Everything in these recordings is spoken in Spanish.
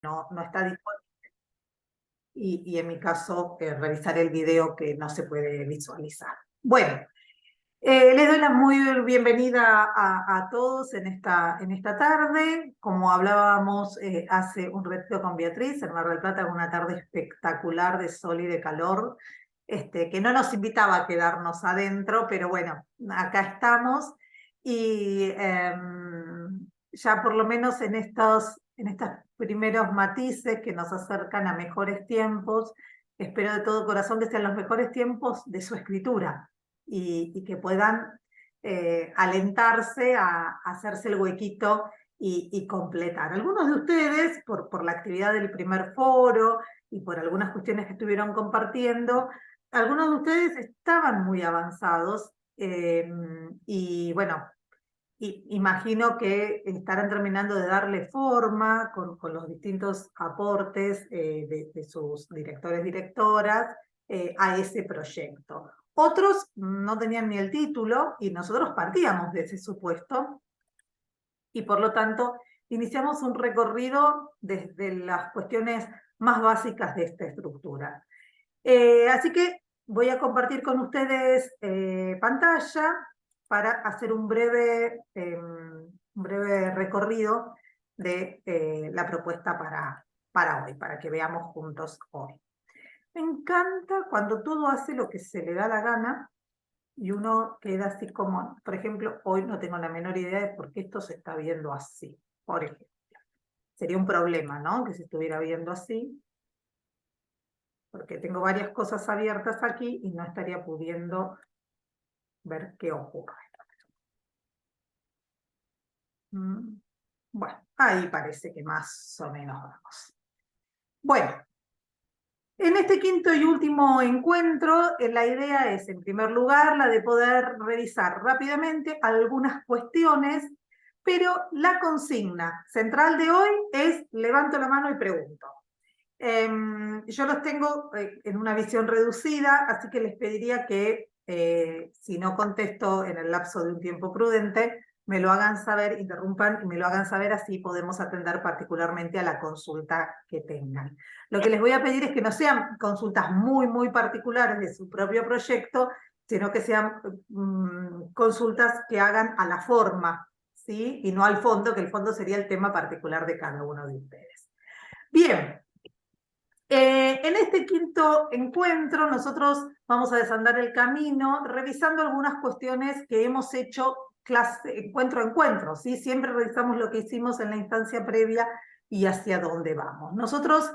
no está disponible. Y en mi caso, revisar el video que no se puede visualizar. Bueno, les doy la muy bienvenida a todos en esta tarde. Como hablábamos hace un ratito con Beatriz, en Mar del Plata, con una tarde espectacular de sol y de calor, que no nos invitaba a quedarnos adentro, pero bueno, acá estamos. Y ya por lo menos en estos primeros matices que nos acercan a mejores tiempos, espero de todo corazón que sean los mejores tiempos de su escritura y que puedan alentarse a hacerse el huequito y completar. Algunos de ustedes, por la actividad del primer foro y por algunas cuestiones que estuvieron compartiendo, algunos de ustedes estaban muy avanzados y bueno, imagino que estarán terminando de darle forma con los distintos aportes de sus directores, directoras, a ese proyecto. Otros no tenían ni el título y nosotros partíamos de ese supuesto y por lo tanto iniciamos un recorrido desde las cuestiones más básicas de esta estructura. Así que voy a compartir con ustedes pantalla para hacer un breve recorrido de la propuesta para hoy, para que veamos juntos hoy. Me encanta cuando todo hace lo que se le da la gana y uno queda así como, por ejemplo, hoy no tengo la menor idea de por qué esto se está viendo así, por ejemplo. Sería un problema, ¿no? Que se estuviera viendo así, porque tengo varias cosas abiertas aquí y no estaría pudiendo ver qué ocurre. Bueno, ahí parece que más o menos vamos. Bueno, en este quinto y último encuentro, la idea es, en primer lugar, la de poder revisar rápidamente algunas cuestiones, pero la consigna central de hoy es levanto la mano y pregunto. Yo los tengo en una visión reducida, así que les pediría que si no contesto en el lapso de un tiempo prudente, me lo hagan saber, interrumpan y me lo hagan saber, así podemos atender particularmente a la consulta que tengan. Lo que les voy a pedir es que no sean consultas muy particulares de su propio proyecto, sino que sean consultas que hagan a la forma, ¿sí? Y no al fondo, que el fondo sería el tema particular de cada uno de ustedes. Bien. En este quinto encuentro nosotros vamos a desandar el camino revisando algunas cuestiones que hemos hecho encuentro a encuentro, ¿sí? Siempre revisamos lo que hicimos en la instancia previa y hacia dónde vamos. Nosotros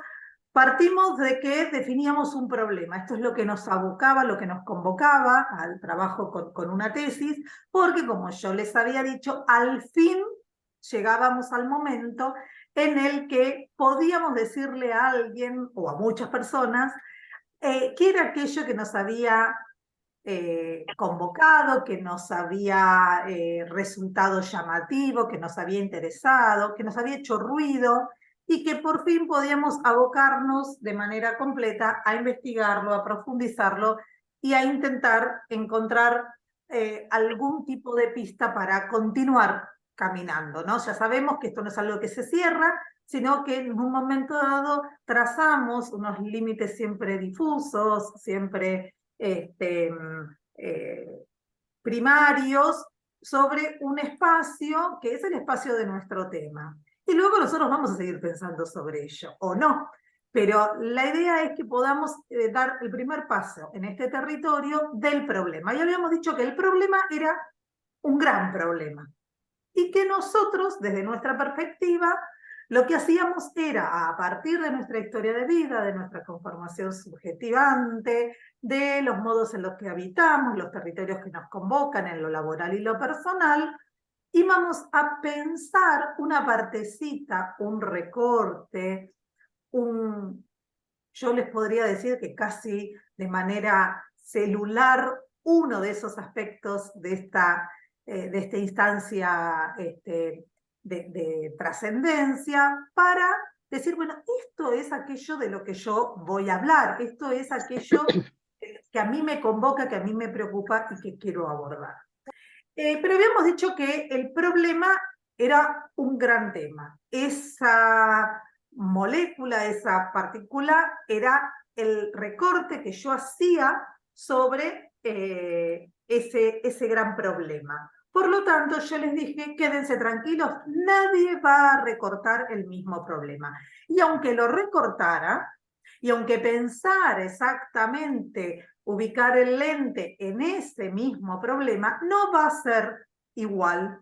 partimos de que definíamos un problema, esto es lo que nos abocaba, lo que nos convocaba al trabajo con una tesis, porque como yo les había dicho, al fin llegábamos al momento en el que podíamos decirle a alguien o a muchas personas qué era aquello que nos había convocado, que nos había resultado llamativo, que nos había interesado, que nos había hecho ruido y que por fin podíamos abocarnos de manera completa a investigarlo, a profundizarlo y a intentar encontrar algún tipo de pista para continuar caminando, ¿no? Ya sabemos que esto no es algo que se cierra, sino que en un momento dado trazamos unos límites siempre difusos, siempre eh, primarios sobre un espacio que es el espacio de nuestro tema. Y luego nosotros vamos a seguir pensando sobre ello, o no. Pero la idea es que podamos dar el primer paso en este territorio del problema. Ya habíamos dicho que el problema era un gran problema y que nosotros, desde nuestra perspectiva, lo que hacíamos era, a partir de nuestra historia de vida, de nuestra conformación subjetivante, de los modos en los que habitamos, los territorios que nos convocan en lo laboral y lo personal, íbamos a pensar una partecita, un recorte, yo les podría decir que casi de manera celular, uno de esos aspectos de esta instancia de trascendencia para decir, bueno, esto es aquello de lo que yo voy a hablar, esto es aquello que a mí me convoca, que a mí me preocupa y que quiero abordar. Pero habíamos dicho que el problema era un gran tema. Esa molécula, esa partícula, era el recorte que yo hacía sobre ese gran problema. Por lo tanto, yo les dije, quédense tranquilos, nadie va a recortar el mismo problema. Y aunque lo recortara, y aunque pensara exactamente ubicar el lente en ese mismo problema, no va a ser igual,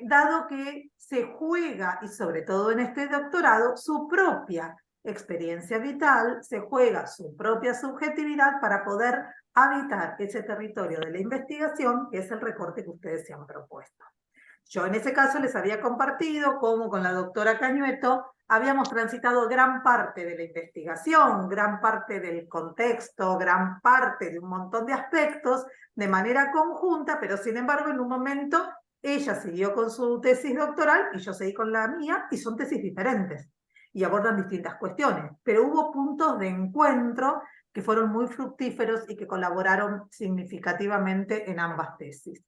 dado que se juega, y sobre todo en este doctorado, su propia experiencia vital, se juega su propia subjetividad para poder habitar ese territorio de la investigación, que es el recorte que ustedes se han propuesto. Yo en ese caso les había compartido cómo con la doctora Cañueto habíamos transitado gran parte de la investigación, gran parte del contexto, gran parte de un montón de aspectos de manera conjunta, pero sin embargo en un momento ella siguió con su tesis doctoral y yo seguí con la mía, y son tesis diferentes y abordan distintas cuestiones, pero hubo puntos de encuentro que fueron muy fructíferos y que colaboraron significativamente en ambas tesis.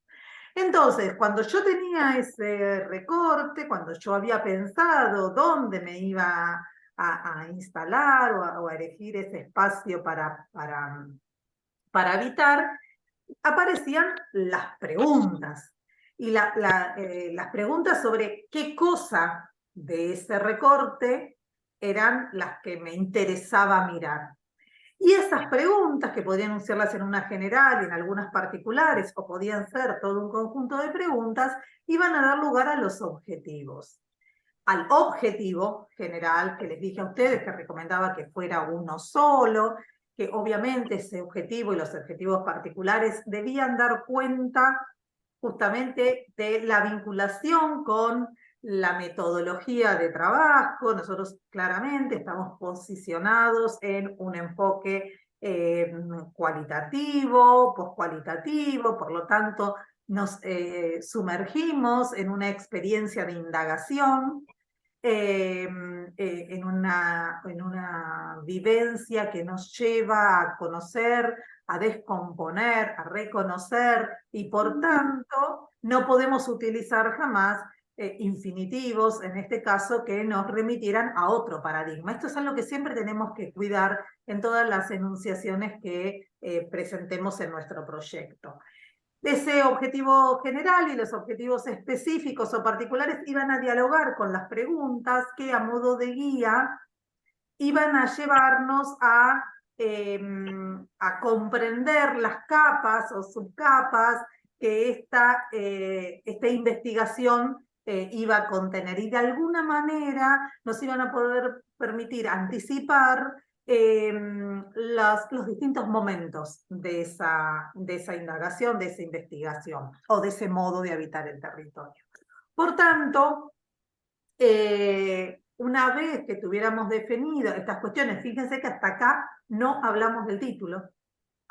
Entonces, cuando yo tenía ese recorte, cuando yo había pensado dónde me iba a instalar o a elegir ese espacio para habitar, aparecían las preguntas. Y las preguntas sobre qué cosa de ese recorte eran las que me interesaba mirar. Y esas preguntas, que podían usarlas en una general, en algunas particulares, o podían ser todo un conjunto de preguntas, iban a dar lugar a los objetivos. Al objetivo general, que les dije a ustedes que recomendaba que fuera uno solo, que obviamente ese objetivo y los objetivos particulares debían dar cuenta justamente de la vinculación con la metodología de trabajo. Nosotros claramente estamos posicionados en un enfoque cualitativo, poscualitativo, por lo tanto nos sumergimos en una experiencia de indagación, en una vivencia que nos lleva a conocer, a descomponer, a reconocer, y por tanto no podemos utilizar jamás infinitivos, en este caso, que nos remitieran a otro paradigma. Esto es algo que siempre tenemos que cuidar en todas las enunciaciones que presentemos en nuestro proyecto. Ese objetivo general y los objetivos específicos o particulares iban a dialogar con las preguntas que, a modo de guía, iban a llevarnos a comprender las capas o subcapas que esta investigación iba a contener, y de alguna manera nos iban a poder permitir anticipar los distintos momentos de esa indagación, de esa investigación o de ese modo de habitar el territorio. Por tanto, una vez que tuviéramos definido estas cuestiones, fíjense que hasta acá no hablamos del título,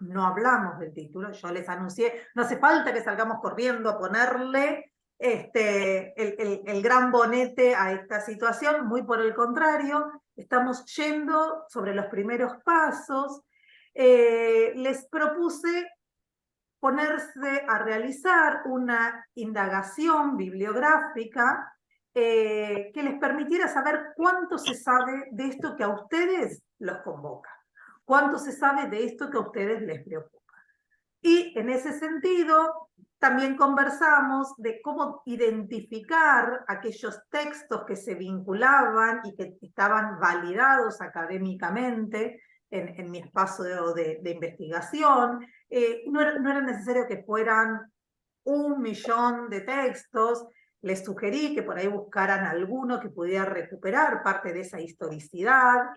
no hablamos del título, yo les anuncié, no hace falta que salgamos corriendo a ponerle el gran bonete a esta situación, muy por el contrario, estamos yendo sobre los primeros pasos. Les propuse ponerse a realizar una indagación bibliográfica que les permitiera saber cuánto se sabe de esto que a ustedes los convoca, cuánto se sabe de esto que a ustedes les preocupa. Y en ese sentido, también conversamos de cómo identificar aquellos textos que se vinculaban y que estaban validados académicamente en mi espacio de investigación. No era necesario que fueran 1.000.000 de textos. Les sugerí que por ahí buscaran alguno que pudiera recuperar parte de esa historicidad.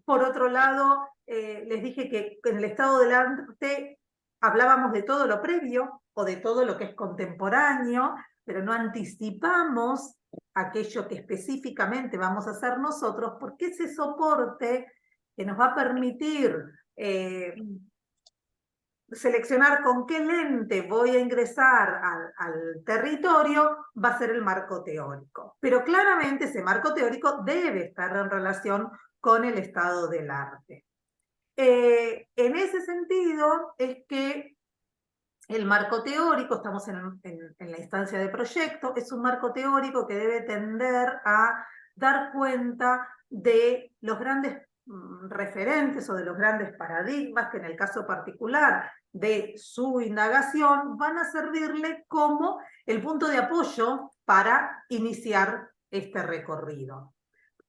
Por otro lado, les dije que en el estado del arte hablábamos de todo lo previo o de todo lo que es contemporáneo, pero no anticipamos aquello que específicamente vamos a hacer nosotros, porque ese soporte que nos va a permitir seleccionar con qué lente voy a ingresar al territorio va a ser el marco teórico. Pero claramente ese marco teórico debe estar en relación con el estado del arte. En ese sentido es que el marco teórico, estamos en la instancia de proyecto, es un marco teórico que debe tender a dar cuenta de los grandes referentes o de los grandes paradigmas que en el caso particular de su indagación van a servirle como el punto de apoyo para iniciar este recorrido.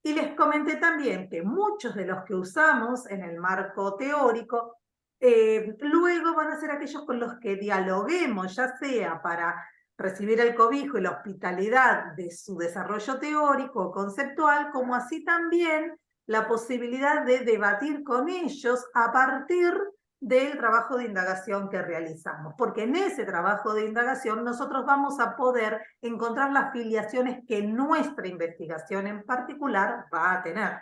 Y les comenté también que muchos de los que usamos en el marco teórico luego van a ser aquellos con los que dialoguemos, ya sea para recibir el cobijo y la hospitalidad de su desarrollo teórico o conceptual, como así también la posibilidad de debatir con ellos a partir del trabajo de indagación que realizamos, porque en ese trabajo de indagación nosotros vamos a poder encontrar las filiaciones que nuestra investigación en particular va a tener.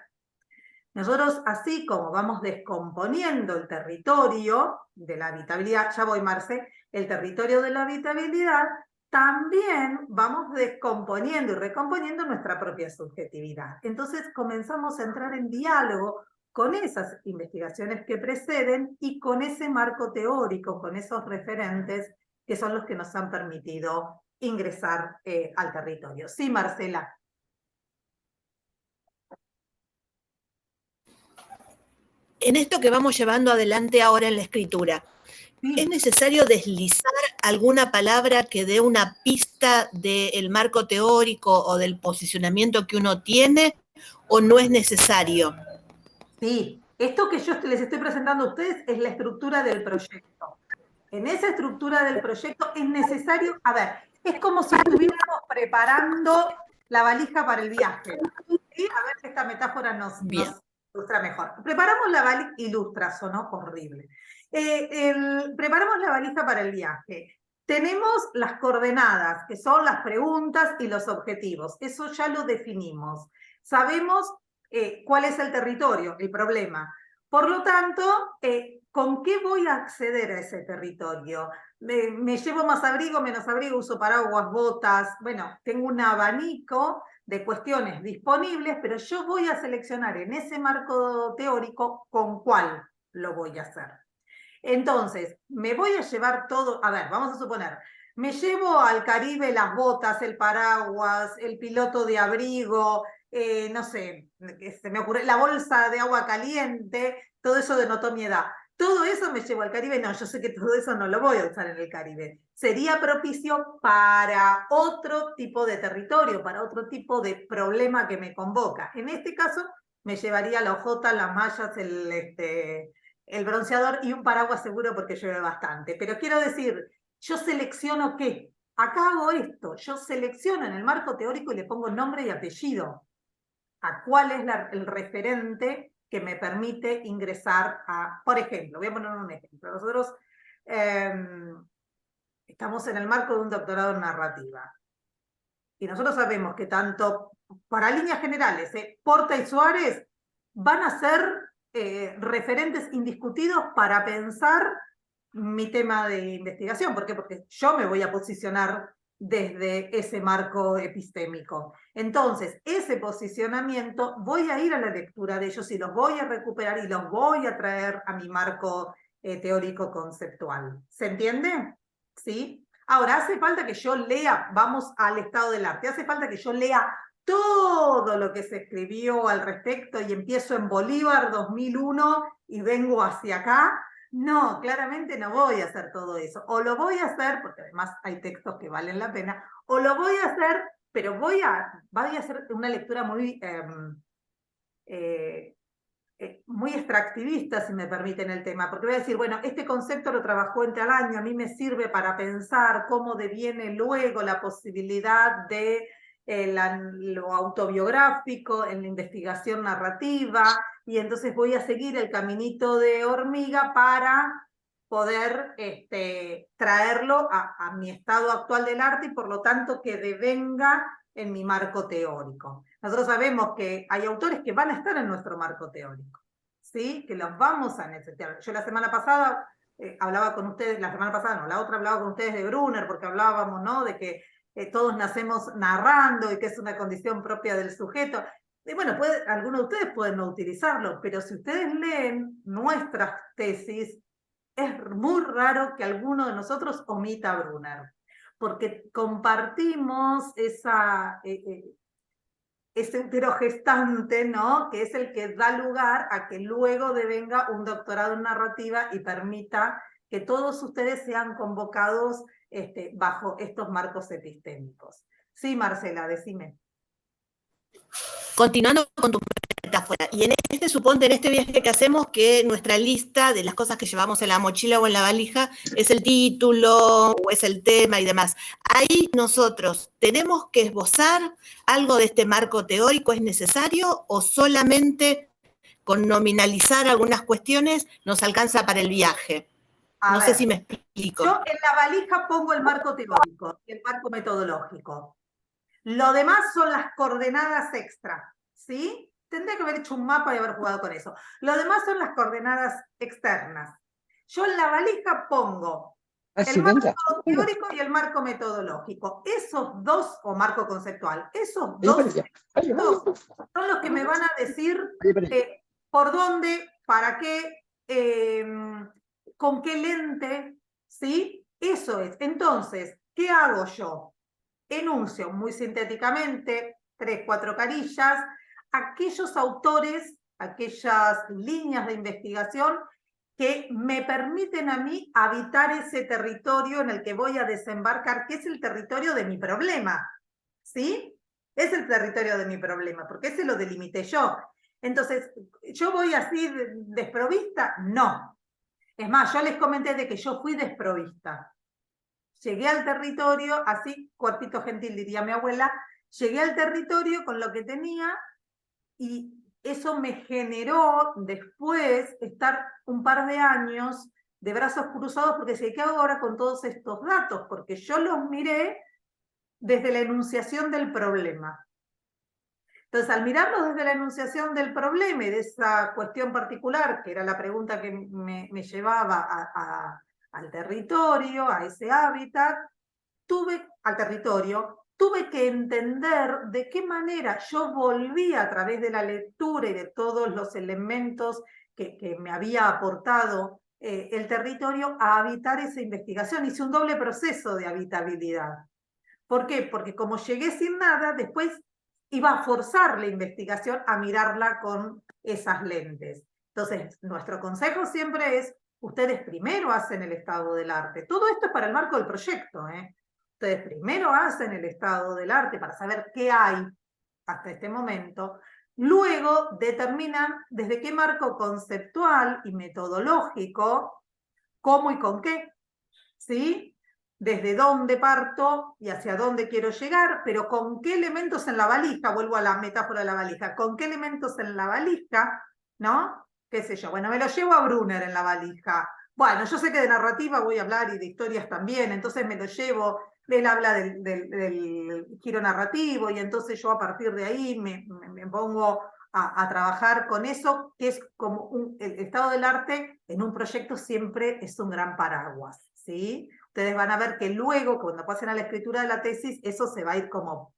Nosotros, así como vamos descomponiendo el territorio de la habitabilidad, ya voy, Marce, el territorio de la habitabilidad, también vamos descomponiendo y recomponiendo nuestra propia subjetividad. Entonces comenzamos a entrar en diálogo con esas investigaciones que preceden y con ese marco teórico, con esos referentes que son los que nos han permitido ingresar al territorio. Sí, Marcela. En esto que vamos llevando adelante ahora en la escritura, ¿es necesario deslizar alguna palabra que dé una pista del marco teórico o del posicionamiento que uno tiene, o no es necesario? Sí, esto que yo les estoy presentando a ustedes es la estructura del proyecto. En esa estructura del proyecto es necesario, a ver, es como si estuviéramos preparando la valija para el viaje. ¿Sí? A ver si esta metáfora nos ilustra mejor. Preparamos la valija, ilustra, sonó horrible. Preparamos la valija para el viaje. Tenemos las coordenadas, que son las preguntas y los objetivos. Eso ya lo definimos. Sabemos cuál es el territorio, el problema. Por lo tanto, ¿con qué voy a acceder a ese territorio? ¿Me llevo más abrigo, menos abrigo, uso paraguas, botas? Bueno, tengo un abanico de cuestiones disponibles, pero yo voy a seleccionar en ese marco teórico con cuál lo voy a hacer. Entonces, me voy a llevar todo, a ver, vamos a suponer, me llevo al Caribe las botas, el paraguas, el piloto de abrigo, no sé, se me ocurre, la bolsa de agua caliente, todo eso denotó mi edad. Todo eso me llevo al Caribe, no, yo sé que todo eso no lo voy a usar en el Caribe. Sería propicio para otro tipo de territorio, para otro tipo de problema que me convoca. En este caso, me llevaría la hojota, las mallas, el bronceador y un paraguas seguro porque llueve bastante. Pero quiero decir, yo selecciono qué. Acá hago esto, yo selecciono en el marco teórico y le pongo nombre y apellido a cuál es el referente que me permite ingresar a, por ejemplo, voy a poner un ejemplo. Nosotros estamos en el marco de un doctorado en narrativa. Y nosotros sabemos que tanto para líneas generales, Porta y Suárez van a ser referentes indiscutidos para pensar mi tema de investigación. ¿Por qué? Porque yo me voy a posicionar desde ese marco epistémico. Entonces, ese posicionamiento, voy a ir a la lectura de ellos y los voy a recuperar y los voy a traer a mi marco teórico conceptual. ¿Se entiende? ¿Sí? Ahora, hace falta que yo lea, vamos al estado del arte, hace falta que yo lea todo lo que se escribió al respecto y empiezo en Bolívar 2001 y vengo hacia acá. No, claramente no voy a hacer todo eso. O lo voy a hacer, porque además hay textos que valen la pena, o lo voy a hacer, pero voy a hacer una lectura muy muy extractivista, si me permiten el tema, porque voy a decir, bueno, este concepto lo trabajó en tal año, a mí me sirve para pensar cómo deviene luego la posibilidad de lo autobiográfico en la investigación narrativa, y entonces voy a seguir el caminito de hormiga para poder traerlo a mi estado actual del arte y por lo tanto que devenga en mi marco teórico. Nosotros sabemos que hay autores que van a estar en nuestro marco teórico, ¿sí? Que los vamos a necesitar. Yo la semana pasada hablaba con ustedes, la semana pasada no, la otra hablaba con ustedes de Brunner, porque hablábamos, ¿no? De que todos nacemos narrando y que es una condición propia del sujeto. Y bueno, algunos de ustedes pueden no utilizarlo, pero si ustedes leen nuestras tesis, es muy raro que alguno de nosotros omita a Brunner, porque compartimos ese útero gestante, ¿no? Que es el que da lugar a que luego devenga un doctorado en narrativa y permita que todos ustedes sean convocados bajo estos marcos epistémicos. Sí, Marcela, decime. Continuando con tu metáfora, y suponte en este viaje que hacemos que nuestra lista de las cosas que llevamos en la mochila o en la valija es el título o es el tema y demás. Ahí nosotros tenemos que esbozar algo de este marco teórico, ¿es necesario o solamente con nominalizar algunas cuestiones nos alcanza para el viaje? No sé si me explico. Yo en la valija pongo el marco teórico y el marco metodológico. Lo demás son las coordenadas extra, ¿sí? Tendría que haber hecho un mapa y haber jugado con eso. Lo demás son las coordenadas externas. Yo en la valija pongo el marco teórico y el marco metodológico. Esos dos, o marco conceptual, esos dos son los que me van a decir por dónde, para qué, con qué lente, ¿sí? Eso es. Entonces, ¿qué hago yo? Enuncio muy sintéticamente, 3, 4 carillas, aquellos autores, aquellas líneas de investigación que me permiten a mí habitar ese territorio en el que voy a desembarcar, que es el territorio de mi problema, ¿sí? Es el territorio de mi problema, porque ese lo delimité yo. Entonces, ¿yo voy así desprovista? No. Es más, yo les comenté de que yo fui desprovista. Llegué al territorio, así, cuartito gentil diría mi abuela, llegué al territorio con lo que tenía y eso me generó después estar un par de años de brazos cruzados porque sé qué hago ahora con todos estos datos, porque yo los miré desde la enunciación del problema. Entonces, al mirarlos desde la enunciación del problema y de esa cuestión particular, que era la pregunta que me llevaba al territorio, a ese hábitat, al territorio, tuve que entender de qué manera yo volví a través de la lectura y de todos los elementos que me había aportado el territorio a habitar esa investigación. Hice un doble proceso de habitabilidad. ¿Por qué? Porque como llegué sin nada, después iba a forzar la investigación a mirarla con esas lentes. Entonces, nuestro consejo siempre es, ustedes primero hacen el estado del arte. Todo esto es para el marco del proyecto, ¿eh? Ustedes primero hacen el estado del arte para saber qué hay hasta este momento. Luego determinan desde qué marco conceptual y metodológico, cómo y con qué, ¿sí? Desde dónde parto y hacia dónde quiero llegar, pero con qué elementos en la valija, vuelvo a la metáfora de la valija, con qué elementos en la valija, ¿no? ¿Qué sé yo? Bueno, me lo llevo a Brunner en la valija. Bueno, yo sé que de narrativa voy a hablar y de historias también, entonces me lo llevo, él habla del giro narrativo y entonces yo a partir de ahí me pongo a trabajar con eso, que es como el estado del arte en un proyecto siempre es un gran paraguas, ¿sí? Ustedes van a ver que luego, cuando pasen a la escritura de la tesis, eso se va a ir como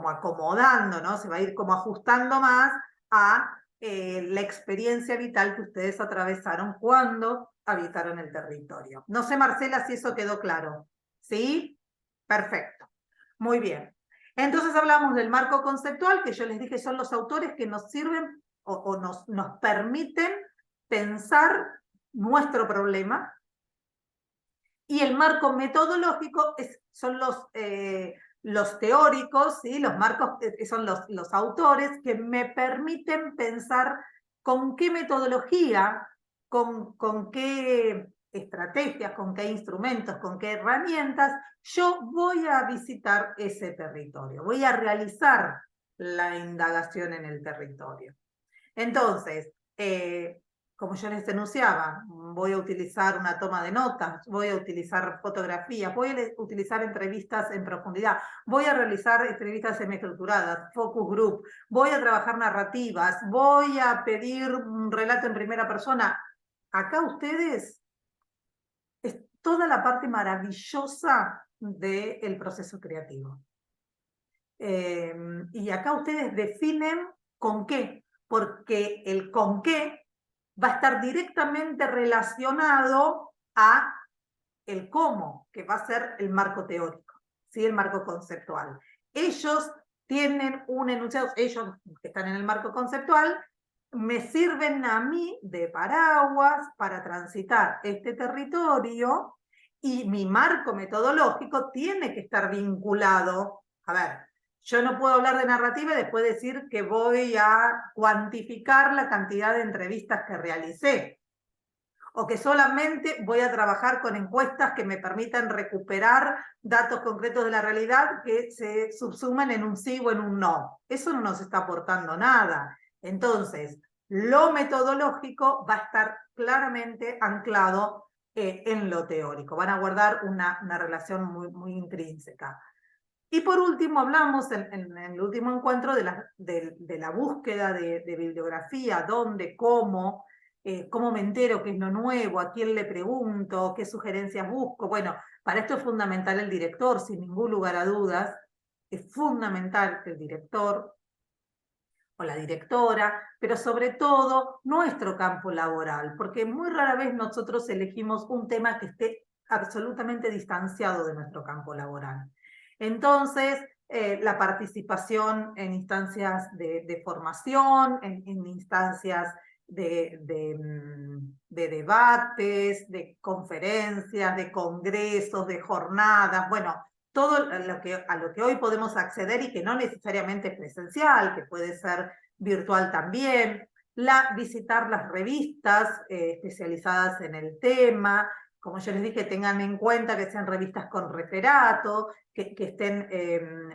acomodando, ¿no? Se va a ir como ajustando más a la experiencia vital que ustedes atravesaron cuando habitaron el territorio. No sé, Marcela, si eso quedó claro. ¿Sí? Perfecto. Muy bien. Entonces hablamos del marco conceptual, que yo les dije son los autores que nos sirven o nos permiten pensar nuestro problema. Y el marco metodológico son los teóricos, ¿sí? Los marcos son los autores que me permiten pensar con qué metodología, con qué estrategias, con qué instrumentos, con qué herramientas yo voy a visitar ese territorio, voy a realizar la indagación en el territorio. Entonces, como yo les enunciaba, voy a utilizar una toma de notas, voy a utilizar fotografías, voy a utilizar entrevistas en profundidad, voy a realizar entrevistas semiestructuradas, focus group, voy a trabajar narrativas, voy a pedir un relato en primera persona. Acá ustedes, es toda la parte maravillosa del proceso creativo. Y acá ustedes definen con qué, porque el con qué va a estar directamente relacionado a el cómo, que va a ser el marco teórico, ¿sí? El marco conceptual. Ellos tienen un enunciado, ellos que están en el marco conceptual, me sirven a mí de paraguas para transitar este territorio, y mi marco metodológico tiene que estar vinculado. A ver, yo no puedo hablar de narrativa y después decir que voy a cuantificar la cantidad de entrevistas que realicé, o que solamente voy a trabajar con encuestas que me permitan recuperar datos concretos de la realidad que se subsumen en un sí o en un no. Eso no nos está aportando nada. Entonces, lo metodológico va a estar claramente anclado en lo teórico. Van a guardar una relación muy intrínseca. Y por último, hablamos en el último encuentro de la búsqueda de bibliografía, dónde, cómo me entero qué es lo nuevo, a quién le pregunto, qué sugerencias busco. Bueno, para esto es fundamental el director, sin ningún lugar a dudas. Es fundamental que el director o la directora, pero sobre todo nuestro campo laboral, porque muy rara vez nosotros elegimos un tema que esté absolutamente distanciado de nuestro campo laboral. Entonces, la participación en instancias de formación, en instancias de debates, de conferencias, de congresos, de jornadas, bueno, todo a lo que hoy podemos acceder y que no necesariamente es presencial, que puede ser virtual también, visitar las revistas especializadas en el tema. Como yo les dije, tengan en cuenta que sean revistas con referato, que estén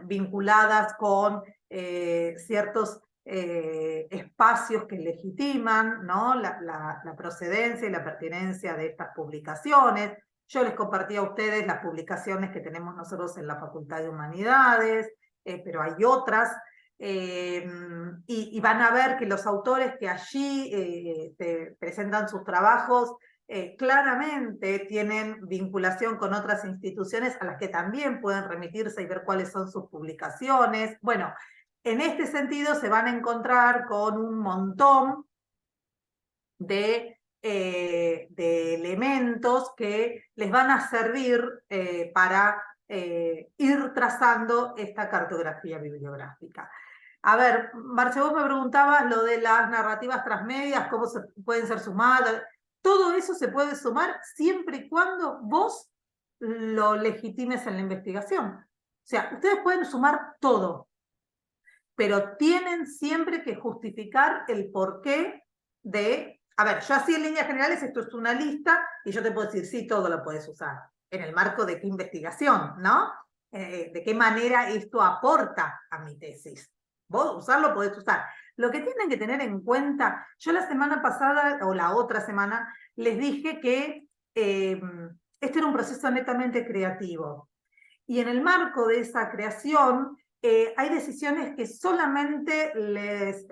vinculadas con ciertos espacios que legitiman, ¿no?, la procedencia y la pertinencia de estas publicaciones. Yo les compartí a ustedes las publicaciones que tenemos nosotros en la Facultad de Humanidades, pero hay otras, y van a ver que los autores que allí presentan sus trabajos claramente tienen vinculación con otras instituciones a las que también pueden remitirse y ver cuáles son sus publicaciones. Bueno, en este sentido se van a encontrar con un montón de elementos que les van a servir para ir trazando esta cartografía bibliográfica. A ver, Marce, vos me preguntabas lo de las narrativas transmedias, cómo pueden ser sumadas. Todo eso se puede sumar siempre y cuando vos lo legitimes en la investigación. O sea, ustedes pueden sumar todo, pero tienen siempre que justificar el porqué de... A ver, yo así en líneas generales, esto es una lista, y yo te puedo decir, sí, todo lo puedes usar. ¿En el marco de qué investigación, no? ¿De qué manera esto aporta a mi tesis? Vos usarlo podés usar. Lo que tienen que tener en cuenta, yo la semana pasada, o la otra semana, les dije que este era un proceso netamente creativo. Y en el marco de esa creación, hay decisiones que solamente les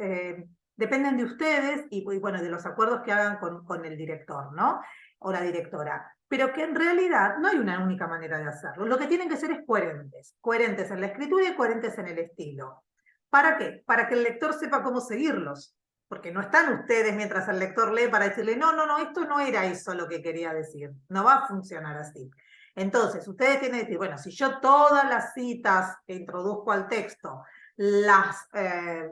dependen de ustedes y bueno, de los acuerdos que hagan con el director, ¿no? O la directora. Pero que en realidad no hay una única manera de hacerlo. Lo que tienen que ser es coherentes. Coherentes en la escritura y coherentes en el estilo. ¿Para qué? Para que el lector sepa cómo seguirlos. Porque no están ustedes mientras el lector lee para decirle, no, esto no era eso lo que quería decir. No va a funcionar así. Entonces, ustedes tienen que decir, bueno, si yo todas las citas que introduzco al texto las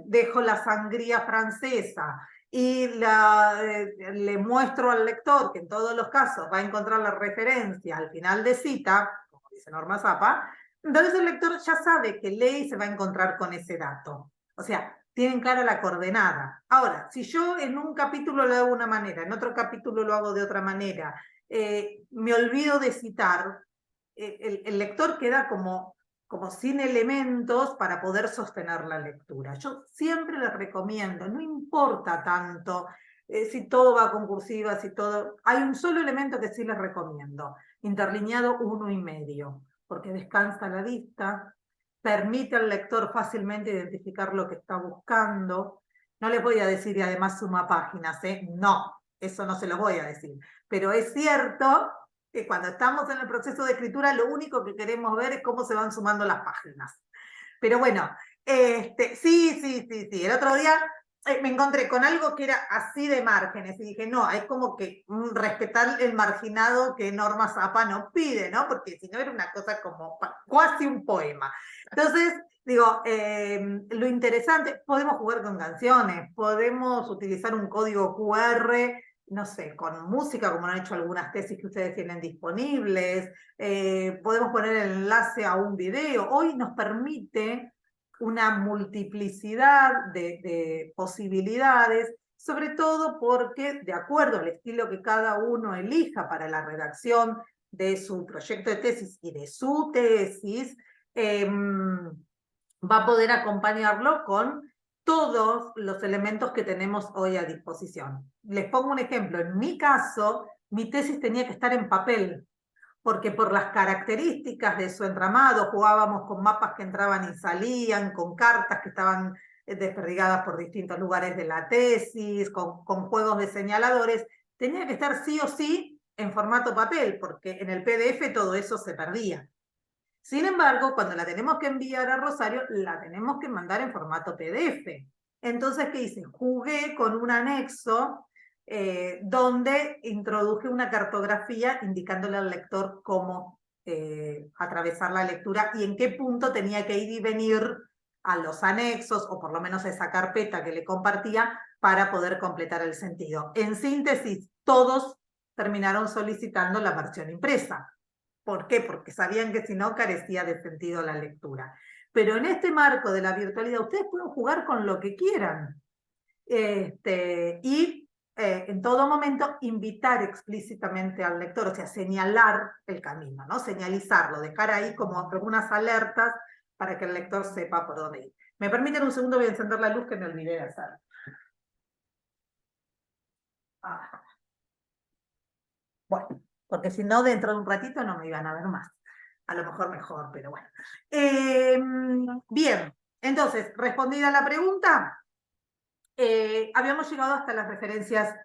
dejo la sangría francesa y le muestro al lector que en todos los casos va a encontrar la referencia al final de cita, como dice Norma Zappa, entonces el lector ya sabe que lee y se va a encontrar con ese dato. O sea, tienen clara la coordenada. Ahora, si yo en un capítulo lo hago de una manera, en otro capítulo lo hago de otra manera, me olvido de citar, el lector queda como sin elementos para poder sostener la lectura. Yo siempre les recomiendo, no importa tanto si todo va con cursiva, si todo... Hay un solo elemento que sí les recomiendo, interlineado 1,5, porque descansa la vista, permite al lector fácilmente identificar lo que está buscando. No les voy a decir y además suma páginas, no, eso no se lo voy a decir. Pero es cierto que cuando estamos en el proceso de escritura, lo único que queremos ver es cómo se van sumando las páginas. Pero bueno, sí. El otro día me encontré con algo que era así de márgenes y dije, no, hay como que respetar el marginado que Norma Zappa nos pide, ¿no? Porque si no era una cosa como casi un poema. Entonces Digo, lo interesante, podemos jugar con canciones, podemos utilizar un código QR, no sé, con música, como han hecho algunas tesis que ustedes tienen disponibles, podemos poner el enlace a un video. Hoy nos permite una multiplicidad de posibilidades, sobre todo porque, de acuerdo al estilo que cada uno elija para la redacción de su proyecto de tesis y de su tesis, va a poder acompañarlo con todos los elementos que tenemos hoy a disposición. Les pongo un ejemplo. En mi caso, mi tesis tenía que estar en papel, porque por las características de su entramado jugábamos con mapas que entraban y salían, con cartas que estaban desperdigadas por distintos lugares de la tesis, con juegos de señaladores. Tenía que estar sí o sí en formato papel, porque en el PDF todo eso se perdía. Sin embargo, cuando la tenemos que enviar a Rosario, la tenemos que mandar en formato PDF. Entonces, ¿qué hice? Jugué con un anexo donde introduje una cartografía indicándole al lector cómo atravesar la lectura y en qué punto tenía que ir y venir a los anexos, o por lo menos a esa carpeta que le compartía, para poder completar el sentido. En síntesis, todos terminaron solicitando la versión impresa. ¿Por qué? Porque sabían que si no carecía de sentido la lectura. Pero en este marco de la virtualidad, ustedes pueden jugar con lo que quieran. Y en todo momento invitar explícitamente al lector, o sea, señalar el camino, ¿no? Señalizarlo, dejar ahí como algunas alertas para que el lector sepa por dónde ir. ¿Me permiten un segundo? Voy a encender la luz que me olvidé de hacer. Bueno, porque si no, dentro de un ratito no me iban a ver más. A lo mejor, pero bueno. Bien, entonces, respondida la pregunta, habíamos llegado hasta las referencias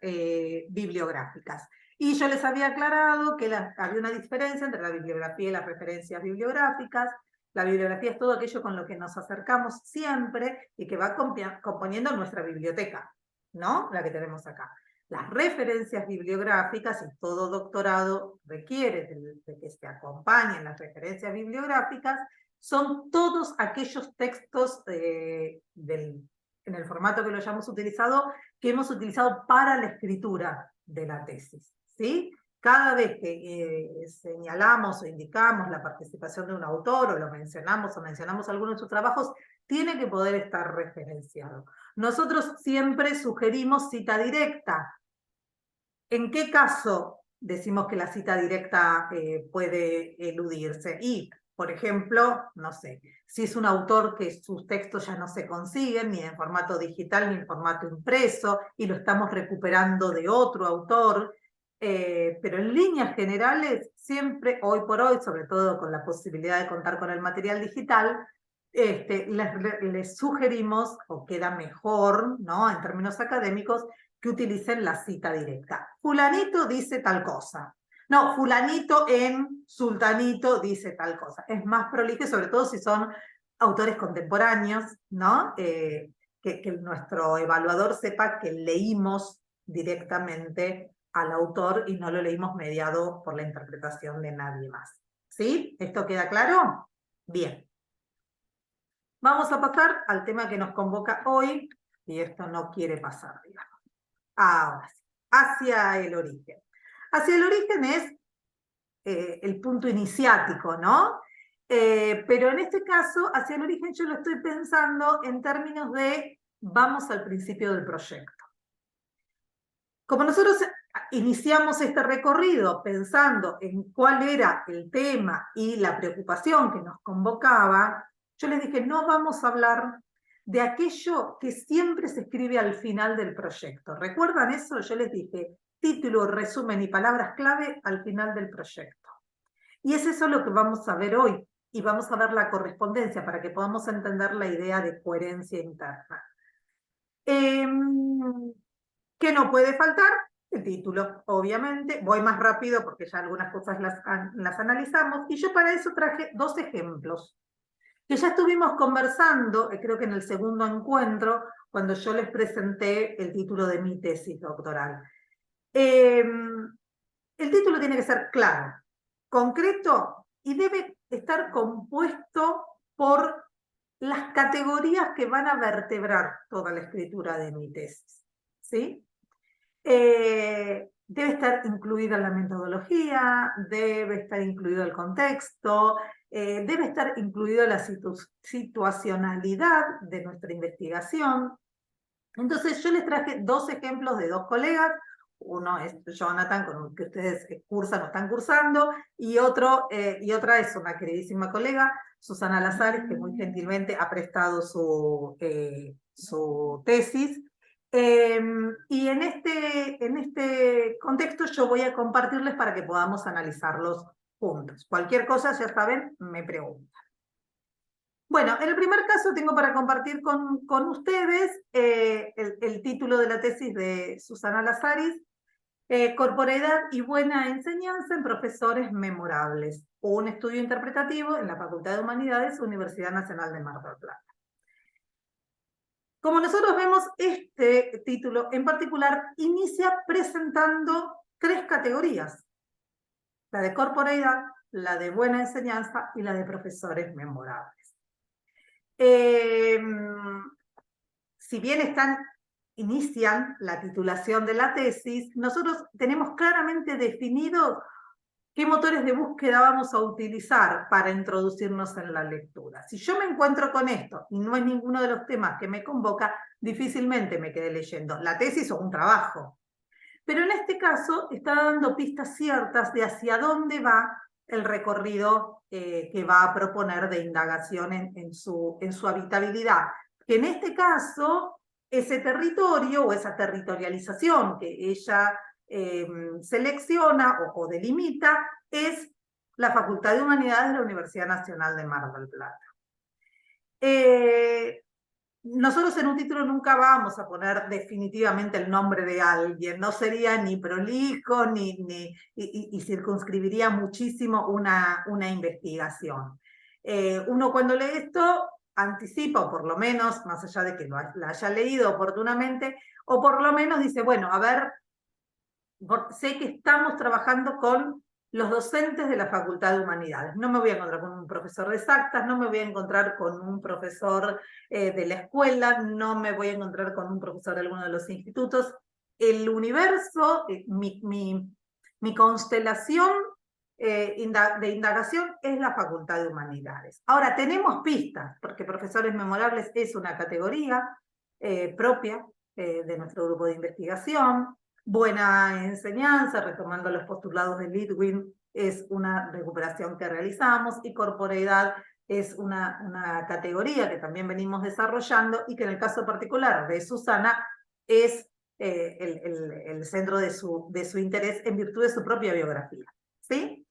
bibliográficas. Y yo les había aclarado que había una diferencia entre la bibliografía y las referencias bibliográficas. La bibliografía es todo aquello con lo que nos acercamos siempre y que va componiendo nuestra biblioteca, ¿no? La que tenemos acá. Las referencias bibliográficas, y todo doctorado requiere de que se acompañen las referencias bibliográficas, son todos aquellos textos en el formato que lo hayamos utilizado, que hemos utilizado para la escritura de la tesis, ¿sí? Cada vez que señalamos o indicamos la participación de un autor, o lo mencionamos o mencionamos alguno de sus trabajos, tiene que poder estar referenciado. Nosotros siempre sugerimos cita directa. ¿En qué caso decimos que la cita directa puede eludirse? Y, por ejemplo, no sé, si es un autor que sus textos ya no se consiguen ni en formato digital ni en formato impreso, y lo estamos recuperando de otro autor, pero en líneas generales, siempre, hoy por hoy, sobre todo con la posibilidad de contar con el material digital, les sugerimos, o queda mejor, ¿no?, en términos académicos, que utilicen la cita directa. Fulanito dice tal cosa. No, fulanito en sultanito dice tal cosa. Es más prolijo, sobre todo si son autores contemporáneos, ¿no? Que nuestro evaluador sepa que leímos directamente al autor y no lo leímos mediado por la interpretación de nadie más. ¿Sí? ¿Esto queda claro? Bien. Vamos a pasar al tema que nos convoca hoy, y esto no quiere pasar, digamos. Ahora sí, hacia el origen. Hacia el origen es el punto iniciático, ¿no? Pero en este caso, hacia el origen yo lo estoy pensando en términos de vamos al principio del proyecto. Como nosotros iniciamos este recorrido pensando en cuál era el tema y la preocupación que nos convocaba, yo les dije, no vamos a hablar de aquello que siempre se escribe al final del proyecto. ¿Recuerdan eso? Yo les dije, título, resumen y palabras clave al final del proyecto. Y es eso lo que vamos a ver hoy, y vamos a ver la correspondencia para que podamos entender la idea de coherencia interna. ¿Qué no puede faltar? El título, obviamente. Voy más rápido porque ya algunas cosas las analizamos, y yo para eso traje dos ejemplos que ya estuvimos conversando, creo que en el segundo encuentro, cuando yo les presenté el título de mi tesis doctoral. El título tiene que ser claro, concreto, y debe estar compuesto por las categorías que van a vertebrar toda la escritura de mi tesis, ¿sí? Debe estar incluida la metodología, debe estar incluido el contexto, debe estar incluida la situacionalidad de nuestra investigación. Entonces yo les traje dos ejemplos de dos colegas. Uno es Jonathan, con el que ustedes cursan o están cursando, y otra es una queridísima colega, Susana Lazares, que muy gentilmente ha prestado su tesis. Y en este contexto yo voy a compartirles para que podamos analizarlos juntos. Cualquier cosa, ya saben, me preguntan. Bueno, en el primer caso tengo para compartir con ustedes el título de la tesis de Susana Lazaris, Corporeidad y buena enseñanza en profesores memorables, un estudio interpretativo en la Facultad de Humanidades, Universidad Nacional de Mar del Plata. Como nosotros vemos, este título en particular inicia presentando tres categorías: la de corporeidad, la de buena enseñanza y la de profesores memorables. Si bien inician la titulación de la tesis, nosotros tenemos claramente definido qué motores de búsqueda vamos a utilizar para introducirnos en la lectura. Si yo me encuentro con esto y no es ninguno de los temas que me convoca, difícilmente me quedé leyendo la tesis o un trabajo. Pero en este caso está dando pistas ciertas de hacia dónde va el recorrido que va a proponer de indagación en su habitabilidad. Que en este caso, ese territorio o esa territorialización que ella selecciona o delimita es la Facultad de Humanidades de la Universidad Nacional de Mar del Plata. Nosotros en un título nunca vamos a poner definitivamente el nombre de alguien, no sería ni prolijo y circunscribiría muchísimo una investigación. Uno cuando lee esto anticipa, o por lo menos, más allá de que la haya leído oportunamente, o por lo menos dice, bueno, a ver, sé que estamos trabajando con los docentes de la Facultad de Humanidades. No me voy a encontrar con un profesor de exactas, no me voy a encontrar con un profesor de la escuela, no me voy a encontrar con un profesor de alguno de los institutos. El universo, mi constelación de indagación es la Facultad de Humanidades. Ahora, tenemos pistas, porque profesores memorables es una categoría propia de nuestro grupo de investigación. Buena enseñanza, retomando los postulados de Litwin, es una recuperación que realizamos, y corporeidad es una categoría que también venimos desarrollando y que en el caso particular de Susana es el centro de su interés en virtud de su propia biografía. ¿Sí?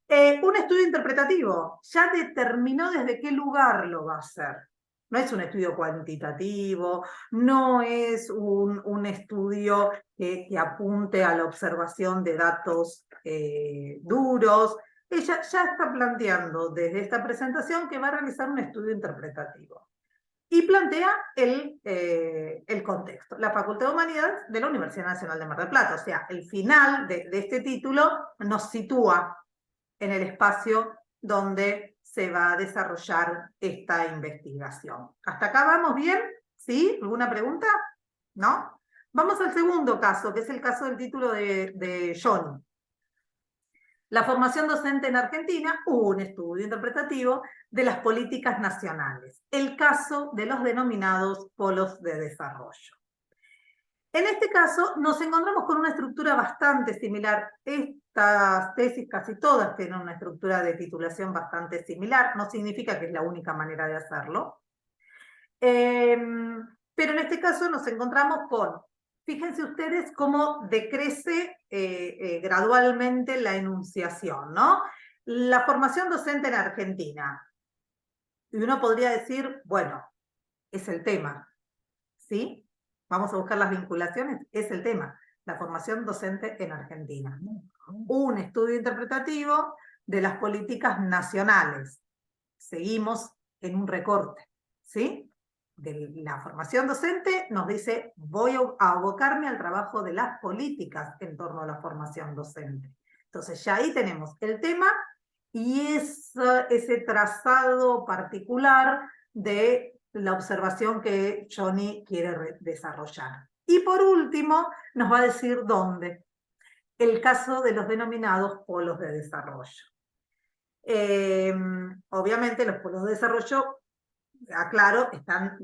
Un estudio interpretativo ya determinó desde qué lugar lo va a hacer. No es un estudio cuantitativo, no es un estudio que apunte a la observación de datos duros. Ella ya está planteando desde esta presentación que va a realizar un estudio interpretativo. Y plantea el contexto. La Facultad de Humanidades de la Universidad Nacional de Mar del Plata. O sea, el final de este título nos sitúa en el espacio donde se va a desarrollar esta investigación. ¿Hasta acá vamos bien? ¿Sí? ¿Alguna pregunta? ¿No? Vamos al segundo caso, que es el caso del título de Johnny. La formación docente en Argentina, un estudio interpretativo de las políticas nacionales. El caso de los denominados polos de desarrollo. En este caso nos encontramos con una estructura bastante similar. Estas tesis casi todas tienen una estructura de titulación bastante similar, no significa que es la única manera de hacerlo. Pero en este caso nos encontramos con, fíjense ustedes cómo decrece gradualmente la enunciación, ¿no? La formación docente en Argentina. Y uno podría decir, bueno, es el tema, ¿sí? Vamos a buscar las vinculaciones, es el tema, la formación docente en Argentina. Un estudio interpretativo de las políticas nacionales. Seguimos en un recorte, ¿sí? De la formación docente nos dice, voy a abocarme al trabajo de las políticas en torno a la formación docente. Entonces ya ahí tenemos el tema y ese trazado particular de la observación que Johnny quiere desarrollar. Y por último, nos va a decir dónde. El caso de los denominados polos de desarrollo. Obviamente los polos de desarrollo, aclaro, están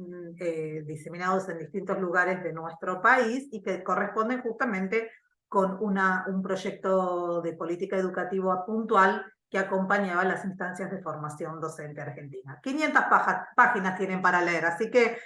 diseminados en distintos lugares de nuestro país y que corresponden justamente con un proyecto de política educativa puntual que acompañaba las instancias de formación docente argentina. 500 páginas tienen para leer, así que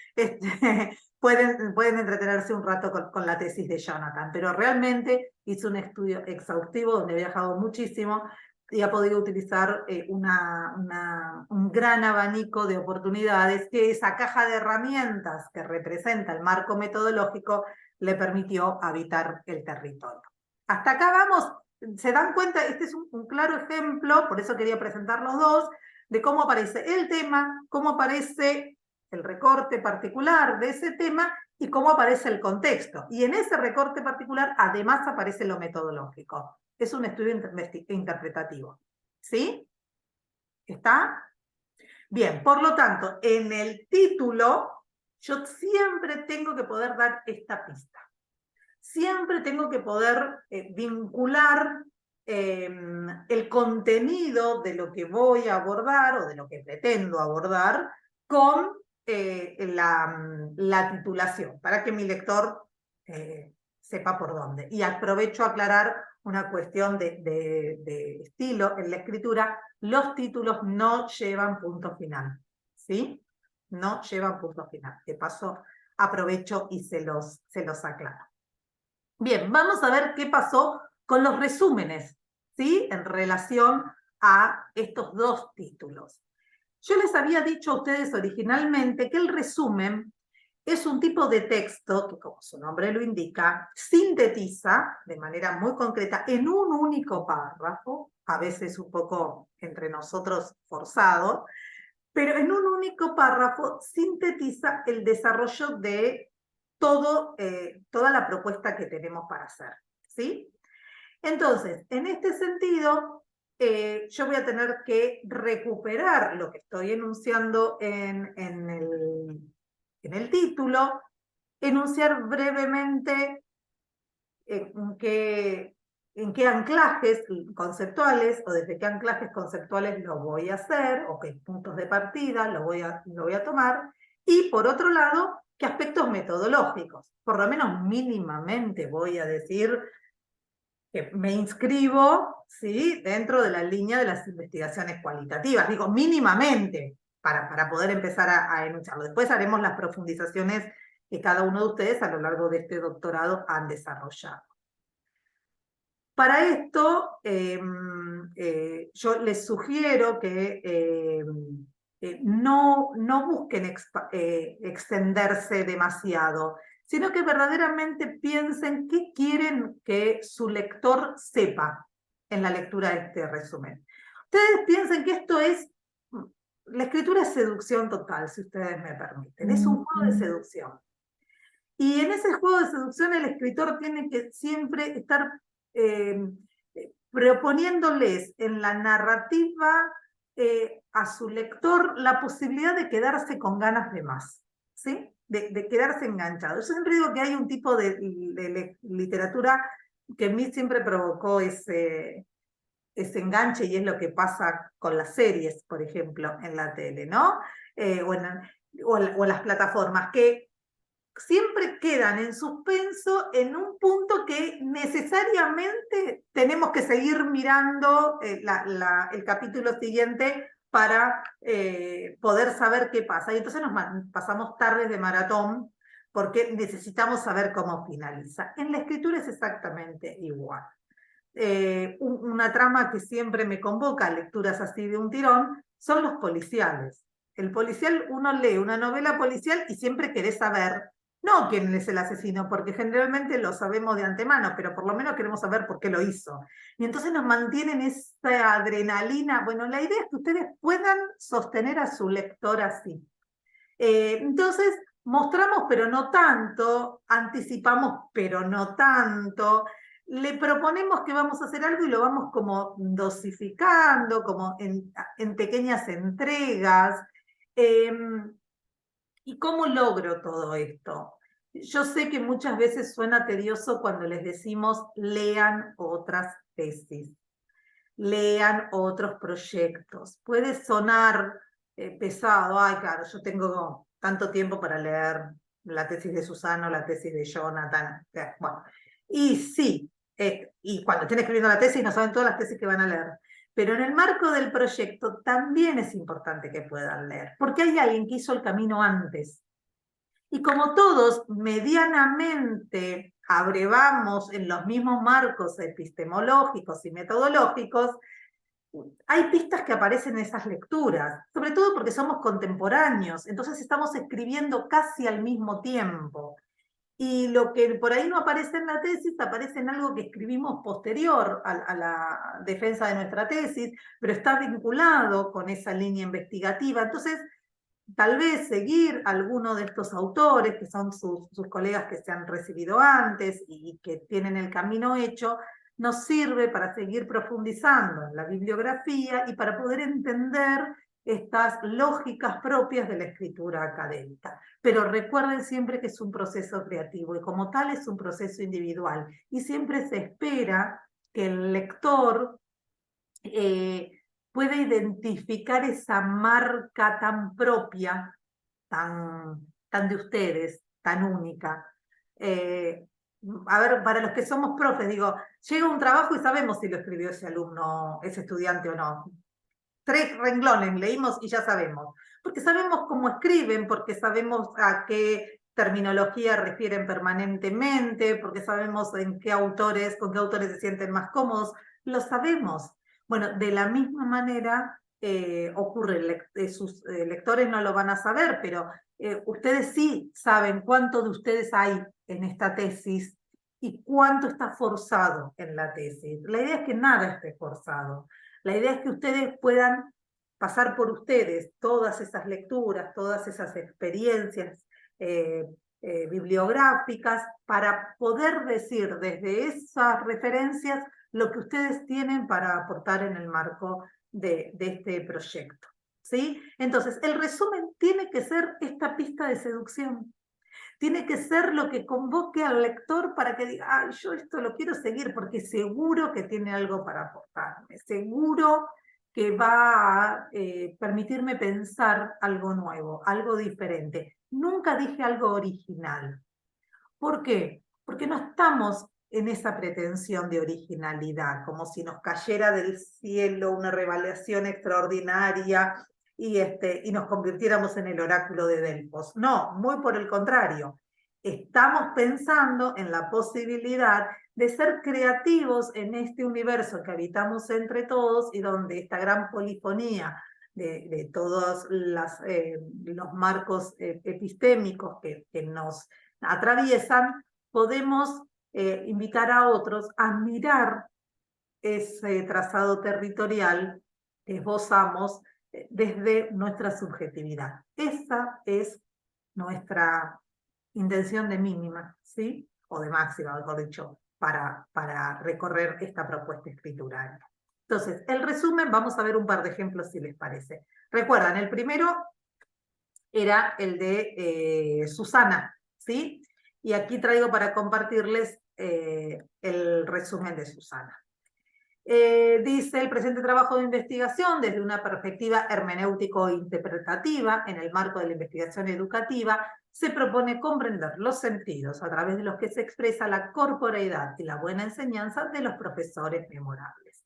pueden entretenerse un rato con la tesis de Jonathan, pero realmente hizo un estudio exhaustivo donde ha viajado muchísimo y ha podido utilizar un gran abanico de oportunidades que esa caja de herramientas que representa el marco metodológico le permitió habitar el territorio. Hasta acá vamos, se dan cuenta, este es un claro ejemplo, por eso quería presentar los dos, de cómo aparece el tema, cómo aparece el recorte particular de ese tema y cómo aparece el contexto. Y en ese recorte particular además aparece lo metodológico. Es un estudio interpretativo. ¿Sí? ¿Está? Bien, por lo tanto, en el título yo siempre tengo que poder dar esta pista. Siempre tengo que poder vincular el contenido de lo que voy a abordar o de lo que pretendo abordar con la titulación, para que mi lector sepa por dónde. Y aprovecho a aclarar una cuestión de estilo en la escritura. Los títulos no llevan punto final, ¿sí? No llevan punto final. De paso, aprovecho y se los aclaro. Bien, vamos a ver qué pasó con los resúmenes, ¿sí? En relación a estos dos títulos. Yo les había dicho a ustedes originalmente que el resumen es un tipo de texto que, como su nombre lo indica, sintetiza de manera muy concreta en un único párrafo, a veces un poco entre nosotros forzado, pero en un único párrafo sintetiza el desarrollo de toda la propuesta que tenemos para hacer, ¿sí? Entonces, en este sentido, yo voy a tener que recuperar lo que estoy enunciando en el título, enunciar brevemente en qué anclajes conceptuales o desde qué anclajes conceptuales lo voy a hacer o qué puntos de partida lo voy a tomar, y por otro lado, qué aspectos metodológicos. Por lo menos mínimamente voy a decir que me inscribo, ¿sí?, dentro de la línea de las investigaciones cualitativas. Digo, mínimamente, para poder empezar a enunciarlo. Después haremos las profundizaciones que cada uno de ustedes a lo largo de este doctorado han desarrollado. Para esto, yo les sugiero que no busquen extenderse demasiado, sino que verdaderamente piensen qué quieren que su lector sepa en la lectura de este resumen. Ustedes piensen que esto es, la escritura es seducción total, si ustedes me permiten, es un juego de seducción. Y en ese juego de seducción el escritor tiene que siempre estar proponiéndoles en la narrativa a su lector la posibilidad de quedarse con ganas de más, ¿sí? De quedarse enganchado. Yo siempre digo que hay un tipo de literatura que en mí siempre provocó ese enganche, y es lo que pasa con las series, por ejemplo, en la tele, ¿no? O en las plataformas, que siempre quedan en suspenso en un punto que necesariamente tenemos que seguir mirando el capítulo siguiente para poder saber qué pasa. Y entonces nos pasamos tardes de maratón porque necesitamos saber cómo finaliza. En la escritura es exactamente igual. Una trama que siempre me convoca a lecturas así de un tirón son los policiales. El policial, uno lee una novela policial y siempre querés saber, no quién es el asesino, porque generalmente lo sabemos de antemano, pero por lo menos queremos saber por qué lo hizo. Y entonces nos mantienen esa adrenalina. Bueno, la idea es que ustedes puedan sostener a su lector así. Entonces, mostramos pero no tanto, anticipamos pero no tanto, le proponemos que vamos a hacer algo y lo vamos como dosificando, como en pequeñas entregas. ¿Y cómo logro todo esto? Yo sé que muchas veces suena tedioso cuando les decimos lean otras tesis, lean otros proyectos. Puede sonar pesado, ay, claro, yo tengo tanto tiempo para leer la tesis de Susana o la tesis de Jonathan. Bueno, y sí, y cuando estén escribiendo la tesis no saben todas las tesis que van a leer. Pero en el marco del proyecto también es importante que puedan leer, porque hay alguien que hizo el camino antes. Y como todos medianamente abrevamos en los mismos marcos epistemológicos y metodológicos, hay pistas que aparecen en esas lecturas, sobre todo porque somos contemporáneos, entonces estamos escribiendo casi al mismo tiempo. Y lo que por ahí no aparece en la tesis, aparece en algo que escribimos posterior a la defensa de nuestra tesis, pero está vinculado con esa línea investigativa. Entonces, tal vez seguir alguno de estos autores, que son sus colegas que se han recibido antes y que tienen el camino hecho, nos sirve para seguir profundizando en la bibliografía y para poder entender estas lógicas propias de la escritura académica. Pero recuerden siempre que es un proceso creativo y como tal es un proceso individual y siempre se espera que el lector puede identificar esa marca tan propia, tan de ustedes, tan única. A ver, para los que somos profes, digo, llega un trabajo y sabemos si lo escribió ese alumno, ese estudiante o no. 3 renglones leímos y ya sabemos. Porque sabemos cómo escriben, porque sabemos a qué terminología refieren permanentemente, porque sabemos con qué autores se sienten más cómodos. Lo sabemos. Bueno, de la misma manera ocurre, sus lectores no lo van a saber, pero ustedes sí saben cuánto de ustedes hay en esta tesis y cuánto está forzado en la tesis. La idea es que nada esté forzado. La idea es que ustedes puedan pasar por ustedes todas esas lecturas, todas esas experiencias bibliográficas para poder decir desde esas referencias lo que ustedes tienen para aportar en el marco de este proyecto. ¿Sí? Entonces, el resumen tiene que ser esta pista de seducción. Tiene que ser lo que convoque al lector para que diga, ay, yo esto lo quiero seguir porque seguro que tiene algo para aportarme, seguro que va a permitirme pensar algo nuevo, algo diferente. Nunca dije algo original. ¿Por qué? Porque no estamos en esa pretensión de originalidad, como si nos cayera del cielo una revelación extraordinaria y nos convirtiéramos en el oráculo de Delfos. No, muy por el contrario. Estamos pensando en la posibilidad de ser creativos en este universo que habitamos entre todos y donde esta gran polifonía de todos los marcos epistémicos que nos atraviesan, podemos invitar a otros a mirar ese trazado territorial que esbozamos desde nuestra subjetividad. Esa es nuestra intención de mínima, ¿sí? O de máxima, mejor dicho, para recorrer esta propuesta escritural. Entonces, el resumen, vamos a ver un par de ejemplos si les parece. Recuerdan, el primero era el de Susana, ¿sí? Y aquí traigo para compartirles el resumen de Susana. Dice, el presente trabajo de investigación desde una perspectiva hermenéutico-interpretativa en el marco de la investigación educativa se propone comprender los sentidos a través de los que se expresa la corporeidad y la buena enseñanza de los profesores memorables.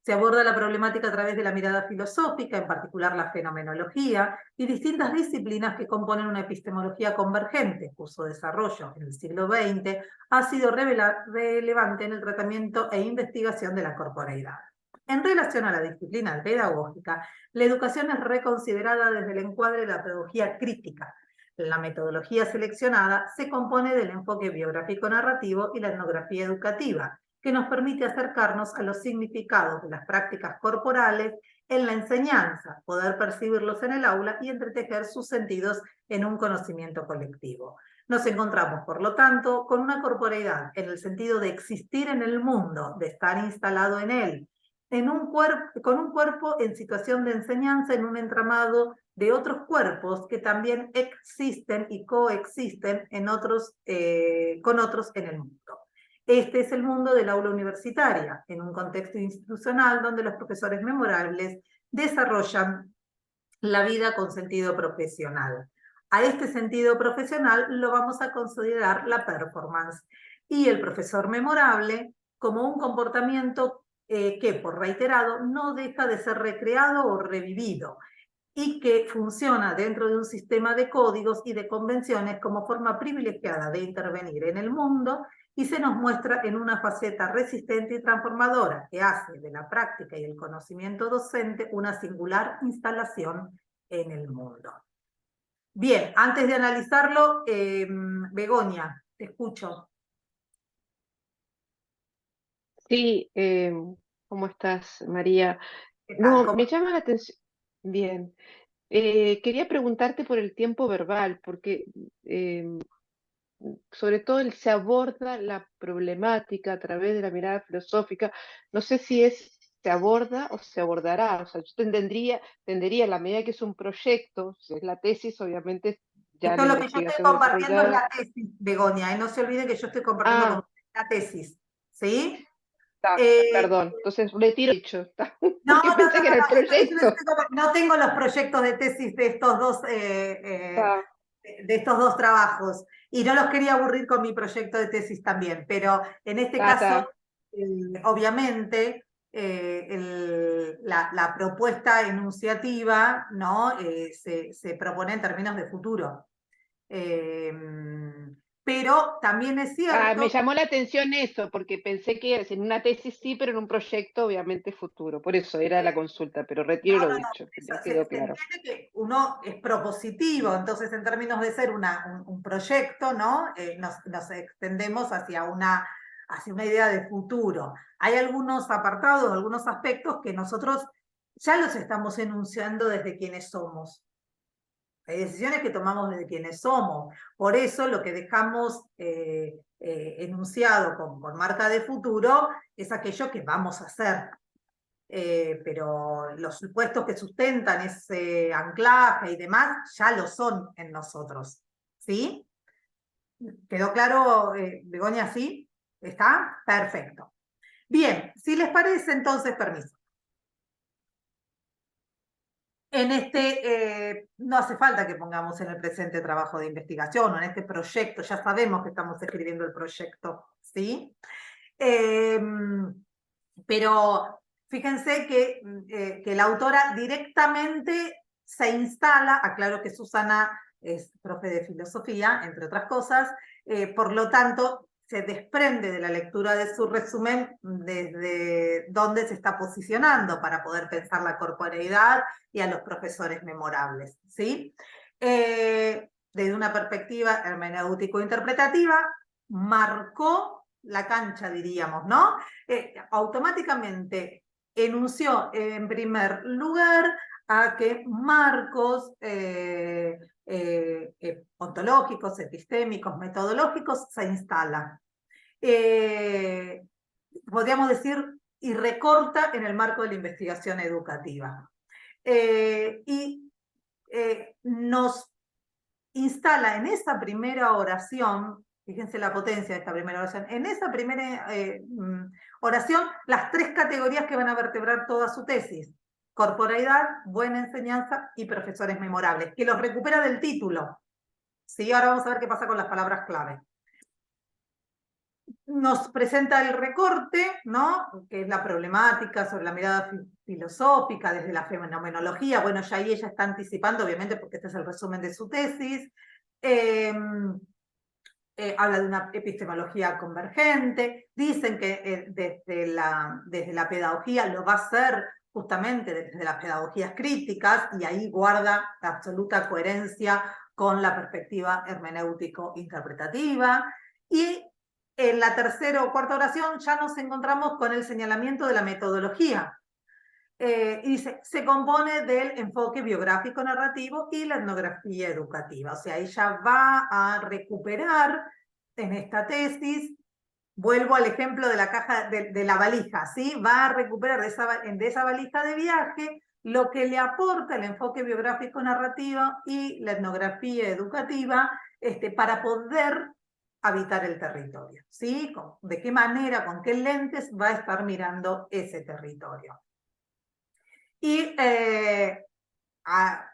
Se aborda la problemática a través de la mirada filosófica, en particular la fenomenología, y distintas disciplinas que componen una epistemología convergente, cuyo desarrollo en el siglo XX ha sido relevante en el tratamiento e investigación de la corporeidad. En relación a la disciplina pedagógica, la educación es reconsiderada desde el encuadre de la pedagogía crítica. La metodología seleccionada se compone del enfoque biográfico-narrativo y la etnografía educativa, que nos permite acercarnos a los significados de las prácticas corporales en la enseñanza, poder percibirlos en el aula y entretejer sus sentidos en un conocimiento colectivo. Nos encontramos, por lo tanto, con una corporeidad en el sentido de existir en el mundo, de estar instalado en él, con un cuerpo en situación de enseñanza en un entramado de otros cuerpos que también existen y coexisten con otros en el mundo. Este es el mundo del aula universitaria, en un contexto institucional donde los profesores memorables desarrollan la vida con sentido profesional. A este sentido profesional lo vamos a considerar la performance y el profesor memorable como un comportamiento que, por reiterado, no deja de ser recreado o revivido y que funciona dentro de un sistema de códigos y de convenciones como forma privilegiada de intervenir en el mundo y se nos muestra en una faceta resistente y transformadora que hace de la práctica y el conocimiento docente una singular instalación en el mundo. Bien, antes de analizarlo, Begoña, te escucho. Sí, ¿cómo estás, María? ¿Qué tal? No, me llama la atención. Bien. Quería preguntarte por el tiempo verbal, porque sobre todo se aborda la problemática a través de la mirada filosófica. No sé si se aborda o se abordará. O sea, yo tendería, a la medida que es un proyecto, si es la tesis, obviamente ya Esto la es lo que yo estoy investigación compartiendo es desarrollada. la tesis, Begoña, no se olviden que yo estoy compartiendo con Ah, ustedes la tesis, ¿sí? Eh, perdón, entonces retiro dicho, No, porque no, no, pensé que era el proyecto. no tengo los proyectos de tesis Ah, de estos dos trabajos y no los quería aburrir con mi proyecto de tesis también, pero en este caso, está. obviamente, la propuesta enunciativa, ¿no? Se propone en términos de futuro. Eh, pero también es Me cierto. llamó la atención eso, porque pensé que en una tesis sí, pero en un proyecto obviamente futuro. Por eso era la consulta, pero retiro No, lo no, no. dicho, ya Se quedó claro. entiende que uno es propositivo, entonces en términos de ser un proyecto, ¿no? Nos extendemos hacia una idea de futuro. Hay algunos apartados, algunos aspectos que nosotros ya los estamos enunciando desde quienes somos. Hay decisiones que tomamos desde quienes somos. Por eso lo que dejamos enunciado con marca de futuro es aquello que vamos a hacer. Pero los supuestos que sustentan ese anclaje y demás ya lo son en nosotros. ¿Sí? ¿Quedó claro, Begoña? ¿Sí? ¿Está? Perfecto. Bien, si les parece, entonces, permiso. No hace falta que pongamos en el presente trabajo de investigación o en este proyecto, ya sabemos que estamos escribiendo el proyecto, ¿sí? Pero fíjense que la autora directamente se instala, aclaro que Susana es profe de filosofía, entre otras cosas, por lo tanto se desprende de la lectura de su resumen desde dónde se está posicionando para poder pensar la corporeidad y a los profesores memorables, ¿sí? Desde una perspectiva hermenéutico-interpretativa, marcó la cancha, diríamos, ¿no? Automáticamente enunció en primer lugar a que marcos ontológicos, epistémicos, metodológicos se instalan. Podríamos decir, y recorta en el marco de la investigación educativa. Nos instala en esa primera oración, fíjense la potencia de esta primera oración, en esa primera oración, las tres categorías que van a vertebrar toda su tesis: corporeidad, buena enseñanza y profesores memorables, que los recupera del título. ¿Sí? Ahora vamos a ver qué pasa con las palabras clave. Nos presenta el recorte, ¿no? Que es la problemática sobre la mirada filosófica desde la fenomenología. Bueno, ya ahí ella está anticipando, obviamente, porque este es el resumen de su tesis. Habla de una epistemología convergente. Dicen que desde la pedagogía lo va a hacer justamente desde las pedagogías críticas, y ahí guarda absoluta coherencia con la perspectiva hermenéutico-interpretativa. Y en la tercera o cuarta oración ya nos encontramos con el señalamiento de la metodología. Y dice, se compone del enfoque biográfico narrativo y la etnografía educativa. O sea, ella va a recuperar en esta tesis Vuelvo al ejemplo de la caja, de la valija, ¿sí? Va a recuperar de esa valija de viaje lo que le aporta el enfoque biográfico narrativo y la etnografía educativa para poder habitar el territorio, ¿sí? ¿De qué manera, con qué lentes va a estar mirando ese territorio? Y a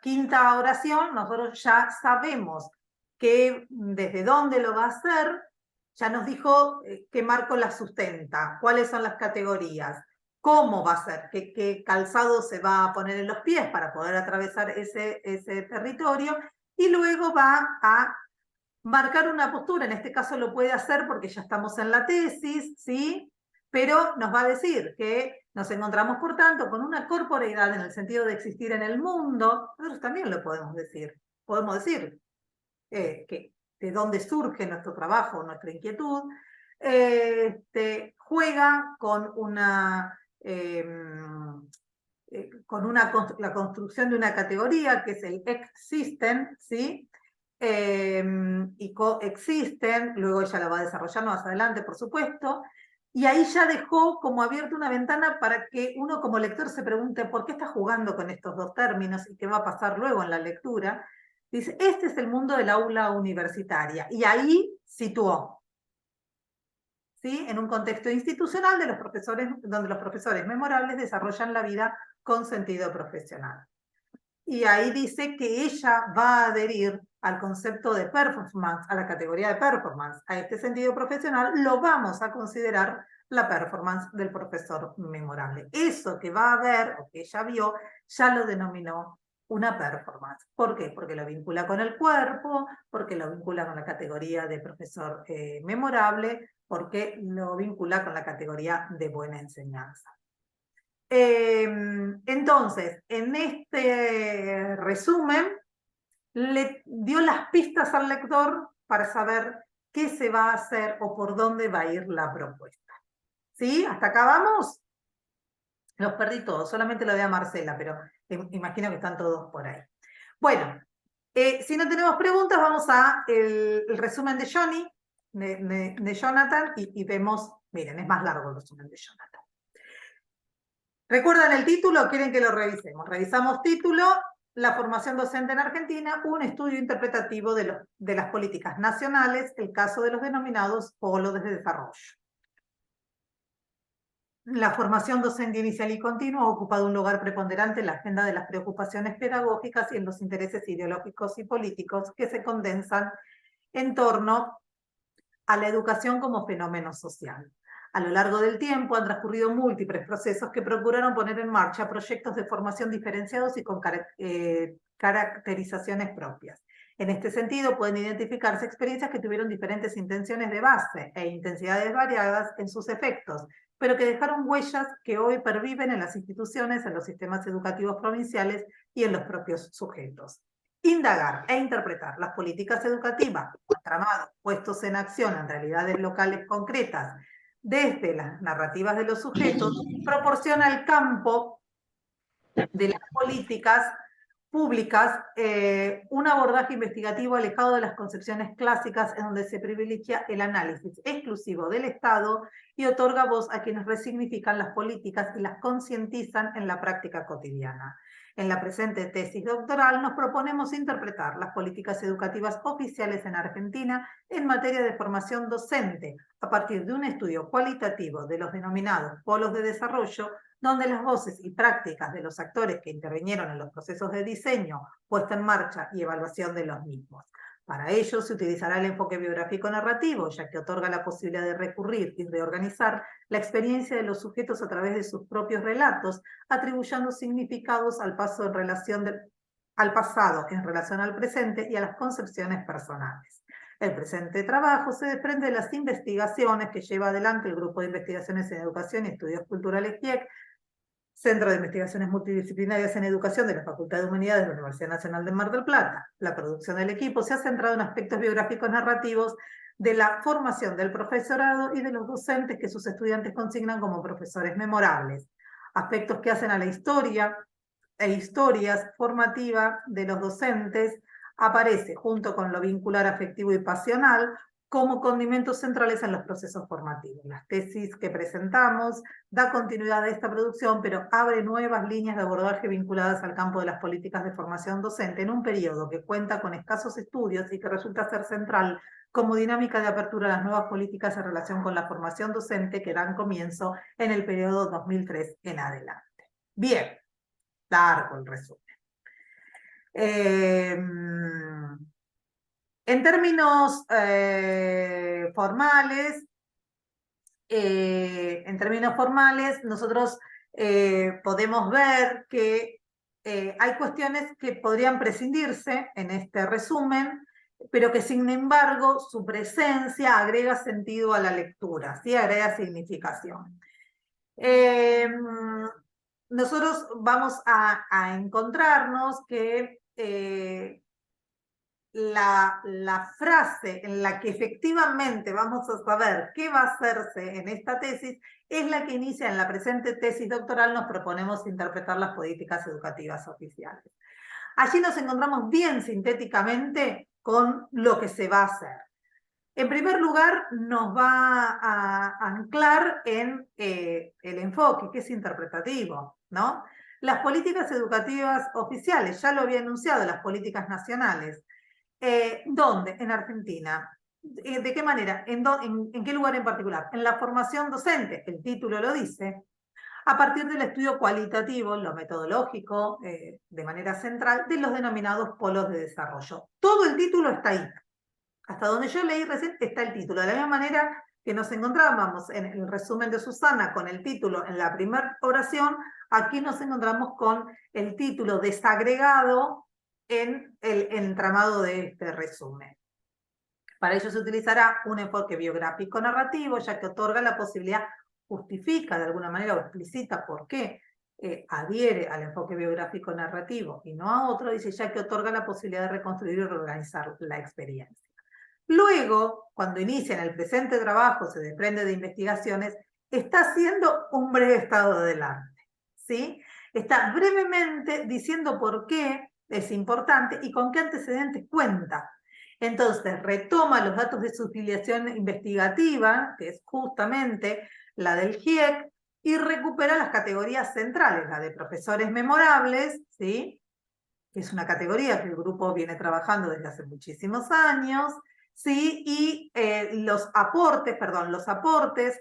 quinta oración, nosotros ya sabemos que desde dónde lo va a hacer, ya nos dijo qué marco la sustenta, cuáles son las categorías, cómo va a ser, qué calzado se va a poner en los pies para poder atravesar ese territorio, y luego va a marcar una postura. En este caso lo puede hacer porque ya estamos en la tesis, ¿sí? Pero nos va a decir que nos encontramos, por tanto, con una corporeidad en el sentido de existir en el mundo. Nosotros también lo podemos decir. Podemos decir que de dónde surge nuestro trabajo, nuestra inquietud. Juega con la construcción de una categoría que es el existen, ¿sí? Y coexisten, luego ella la va a desarrollar más adelante, por supuesto, y ahí ya dejó como abierta una ventana para que uno como lector se pregunte por qué está jugando con estos dos términos y qué va a pasar luego en la lectura. Dice, este es el mundo del aula universitaria, y ahí situó, ¿sí? En un contexto institucional de los profesores, donde los profesores memorables desarrollan la vida con sentido profesional. Y ahí dice que ella va a adherir al concepto de performance, a la categoría de performance. A este sentido profesional lo vamos a considerar la performance del profesor memorable. Eso que va a ver, o que ella vio, ya lo denominó una performance. ¿Por qué? Porque lo vincula con el cuerpo, porque lo vincula con la categoría de profesor memorable, porque lo vincula con la categoría de buena enseñanza. Entonces, en este resumen, le dio las pistas al lector para saber qué se va a hacer o por dónde va a ir la propuesta. ¿Sí? ¿Hasta acá vamos? Los perdí todos, solamente lo de a Marcela, pero imagino que están todos por ahí. Bueno, si no tenemos preguntas, vamos a el resumen de Johnny, de Jonathan, y vemos, miren, es más largo el resumen de Jonathan. ¿Recuerdan el título o quieren que lo revisemos? Revisamos título, la formación docente en Argentina, un estudio interpretativo de las políticas nacionales, el caso de los denominados polos de desarrollo. La formación docente inicial y continua ha ocupado un lugar preponderante en la agenda de las preocupaciones pedagógicas y en los intereses ideológicos y políticos que se condensan en torno a la educación como fenómeno social. A lo largo del tiempo han transcurrido múltiples procesos que procuraron poner en marcha proyectos de formación diferenciados y con caracterizaciones propias. En este sentido, pueden identificarse experiencias que tuvieron diferentes intenciones de base e intensidades variadas en sus efectos, pero que dejaron huellas que hoy perviven en las instituciones, en los sistemas educativos provinciales y en los propios sujetos. Indagar e interpretar las políticas educativas, tramados puestos en acción en realidades locales concretas, desde las narrativas de los sujetos, proporciona el campo de las políticas públicas un abordaje investigativo alejado de las concepciones clásicas en donde se privilegia el análisis exclusivo del Estado y otorga voz a quienes resignifican las políticas y las concientizan en la práctica cotidiana. En la presente tesis doctoral nos proponemos interpretar las políticas educativas oficiales en Argentina en materia de formación docente a partir de un estudio cualitativo de los denominados polos de desarrollo, donde las voces y prácticas de los actores que intervinieron en los procesos de diseño, puesta en marcha y evaluación de los mismos. Para ello se utilizará el enfoque biográfico narrativo, ya que otorga la posibilidad de recurrir y reorganizar la experiencia de los sujetos a través de sus propios relatos, atribuyendo significados al pasado en relación al presente y a las concepciones personales. El presente trabajo se desprende de las investigaciones que lleva adelante el Grupo de Investigaciones en Educación y Estudios Culturales GIEC, Centro de Investigaciones Multidisciplinarias en Educación de la Facultad de Humanidades de la Universidad Nacional de Mar del Plata. La producción del equipo se ha centrado en aspectos biográficos narrativos de la formación del profesorado y de los docentes que sus estudiantes consignan como profesores memorables. Aspectos que hacen a la historia e historias formativa de los docentes aparece, junto con lo vincular afectivo y pasional, como condimentos centrales en los procesos formativos. Las tesis que presentamos da continuidad a esta producción, pero abre nuevas líneas de abordaje vinculadas al campo de las políticas de formación docente en un periodo que cuenta con escasos estudios y que resulta ser central como dinámica de apertura a las nuevas políticas en relación con la formación docente que dan comienzo en el periodo 2003 en adelante. Bien, largo el resumen. En términos formales, nosotros podemos ver que hay cuestiones que podrían prescindirse en este resumen, pero que sin embargo su presencia agrega sentido a la lectura, ¿sí? Agrega significación. Nosotros vamos a encontrarnos que la frase en la que efectivamente vamos a saber qué va a hacerse en esta tesis es la que inicia en la presente tesis doctoral. Nos proponemos interpretar las políticas educativas oficiales. Allí nos encontramos bien sintéticamente con lo que se va a hacer. En primer lugar, nos va a anclar en el enfoque, que es interpretativo, ¿no? Las políticas educativas oficiales, ya lo había anunciado, las políticas nacionales. ¿Dónde? En Argentina. ¿De qué manera? ¿En qué lugar en particular? En la formación docente, el título lo dice, a partir del estudio cualitativo, lo metodológico, de manera central, de los denominados polos de desarrollo. Todo el título está ahí. Hasta donde yo leí recién está el título. De la misma manera que nos encontrábamos en el resumen de Susana con el título en la primera oración, aquí nos encontramos con el título desagregado en el entramado de este resumen. Para ello se utilizará un enfoque biográfico narrativo, ya que otorga la posibilidad, justifica de alguna manera o explicita por qué adhiere al enfoque biográfico narrativo y no a otro, dice, ya que otorga la posibilidad de reconstruir y reorganizar la experiencia. Luego, cuando inicia en el presente trabajo, se desprende de investigaciones, está haciendo un breve estado adelante, ¿sí? Está brevemente diciendo por qué es importante y con qué antecedentes cuenta. Entonces, retoma los datos de su filiación investigativa, que es justamente la del GIEC, y recupera las categorías centrales, la de profesores memorables, ¿sí? Que es una categoría que el grupo viene trabajando desde hace muchísimos años, ¿sí? Y los aportes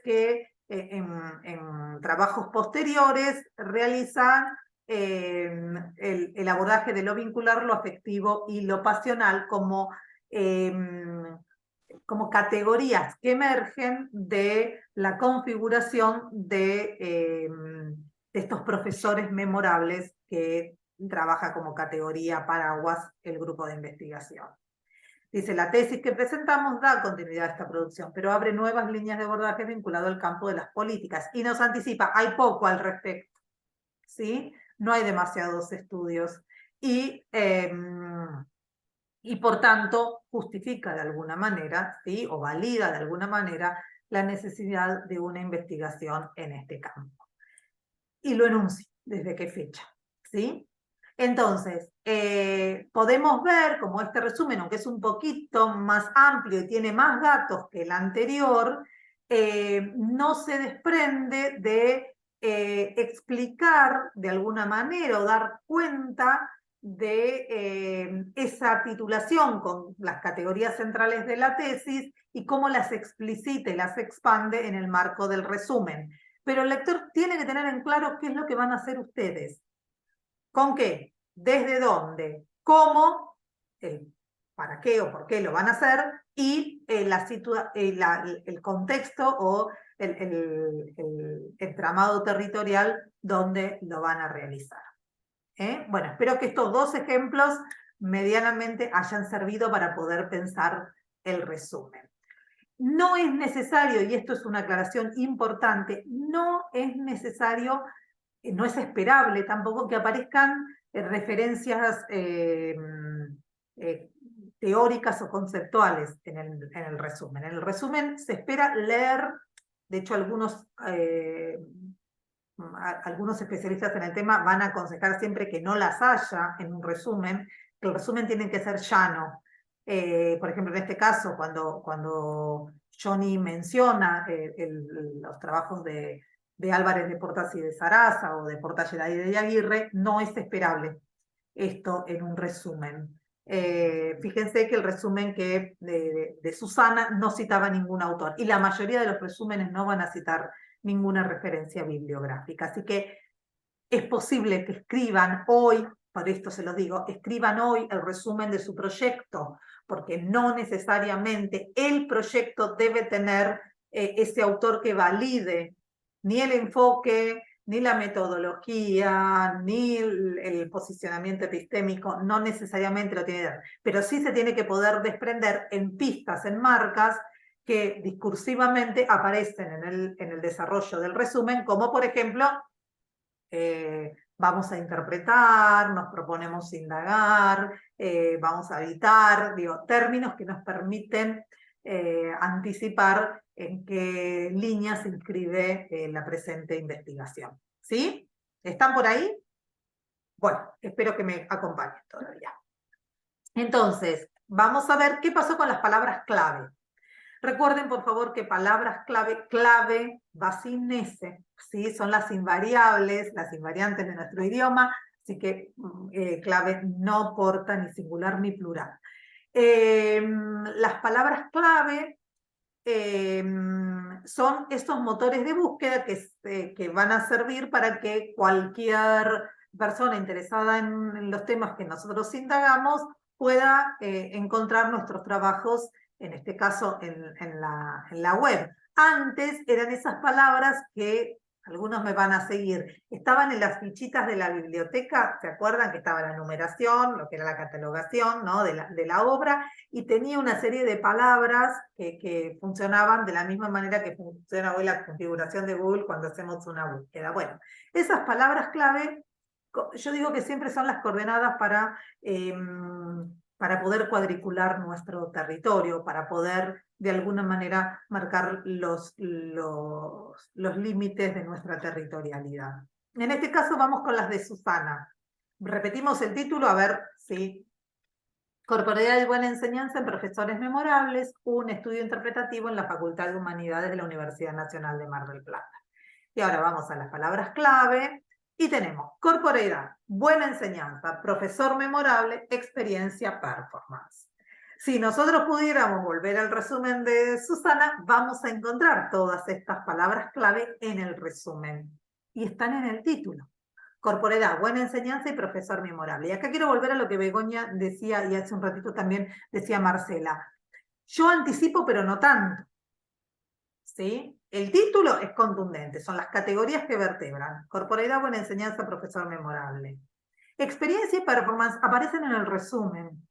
que en trabajos posteriores realizan el abordaje de lo vincular, lo afectivo y lo pasional como categorías que emergen de la configuración de estos profesores memorables que trabaja como categoría paraguas el grupo de investigación. Dice, la tesis que presentamos da continuidad a esta producción, pero abre nuevas líneas de abordaje vinculado al campo de las políticas y nos anticipa, hay poco al respecto, ¿sí? No hay demasiados estudios y por tanto justifica de alguna manera, ¿sí? O valida de alguna manera la necesidad de una investigación en este campo. Y lo enuncia, ¿desde qué fecha? ¿Sí? Entonces, podemos ver como este resumen, aunque es un poquito más amplio y tiene más datos que el anterior, no se desprende de explicar de alguna manera o dar cuenta de esa titulación con las categorías centrales de la tesis y cómo las explicita y las expande en el marco del resumen. Pero el lector tiene que tener en claro qué es lo que van a hacer ustedes. ¿Con qué? ¿Desde dónde? ¿Cómo? ¿Para qué o por qué lo van a hacer? Y el contexto o el entramado territorial donde lo van a realizar. Bueno, espero que estos dos ejemplos medianamente hayan servido para poder pensar el resumen. No es necesario, y esto es una aclaración importante, no es necesario, no es esperable tampoco que aparezcan referencias teóricas o conceptuales en el resumen. En el resumen se espera leer, de hecho algunos especialistas en el tema van a aconsejar siempre que no las haya en un resumen, que el resumen tiene que ser llano, Por ejemplo, en este caso, cuando Johnny menciona los trabajos de Álvarez de Portas y de Sarasa o de Portalleda y de Aguirre, no es esperable esto en un resumen. Fíjense que el resumen de Susana no citaba ningún autor, y la mayoría de los resúmenes no van a citar ninguna referencia bibliográfica. Así que es posible que escriban hoy, por esto se lo digo, escriban hoy el resumen de su proyecto, porque no necesariamente el proyecto debe tener ese autor que valide ni el enfoque, ni la metodología, ni el posicionamiento epistémico, no necesariamente lo tiene que dar, pero sí se tiene que poder desprender en pistas, en marcas, que discursivamente aparecen en el desarrollo del resumen, como por ejemplo, vamos a interpretar, nos proponemos indagar, vamos a evitar, digo, términos que nos permiten anticipar en qué línea se inscribe la presente investigación. ¿Sí? ¿Están por ahí? Bueno, espero que me acompañen todavía. Entonces, vamos a ver qué pasó con las palabras clave. Recuerden, por favor, que palabras clave va sin S, ¿sí? Son las invariables, las invariantes de nuestro idioma, así que clave no porta ni singular ni plural. Las palabras clave son estos motores de búsqueda que van a servir para que cualquier persona interesada en los temas que nosotros indagamos pueda encontrar nuestros trabajos, en este caso en la web. Antes eran esas palabras que algunos me van a seguir. Estaban en las fichitas de la biblioteca, ¿se acuerdan? Que estaba la numeración, lo que era la catalogación, ¿no? de la obra, y tenía una serie de palabras que funcionaban de la misma manera que funciona hoy la configuración de Google cuando hacemos una búsqueda. Bueno, esas palabras clave, yo digo que siempre son las coordenadas para poder cuadricular nuestro territorio, para poder de alguna manera marcar los límites de nuestra territorialidad. En este caso vamos con las de Susana. Repetimos el título, a ver si... Corporalidad y buena enseñanza en profesores memorables, un estudio interpretativo en la Facultad de Humanidades de la Universidad Nacional de Mar del Plata. Y ahora vamos a las palabras clave, y tenemos corporeidad, buena enseñanza, profesor memorable, experiencia, performance. Si nosotros pudiéramos volver al resumen de Susana, vamos a encontrar todas estas palabras clave en el resumen, y están en el título. Corporalidad, buena enseñanza y profesor memorable. Y acá quiero volver a lo que Begoña decía, y hace un ratito también decía Marcela. Yo anticipo, pero no tanto. ¿Sí? El título es contundente, son las categorías que vertebran. Corporalidad, buena enseñanza, profesor memorable. Experiencia y performance aparecen en el resumen.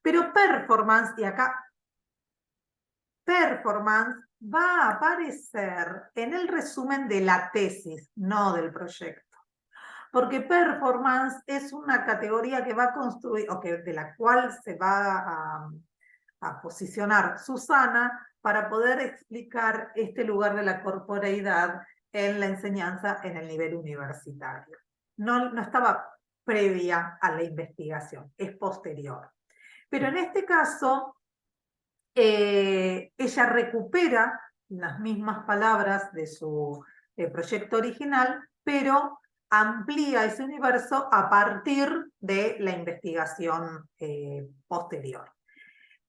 Pero performance, y acá, performance va a aparecer en el resumen de la tesis, no del proyecto. Porque performance es una categoría que va a construir, o de la cual se va a posicionar Susana para poder explicar este lugar de la corporeidad en la enseñanza en el nivel universitario. No estaba previa a la investigación, es posterior. Pero en este caso, ella recupera las mismas palabras de su proyecto original, pero amplía ese universo a partir de la investigación posterior.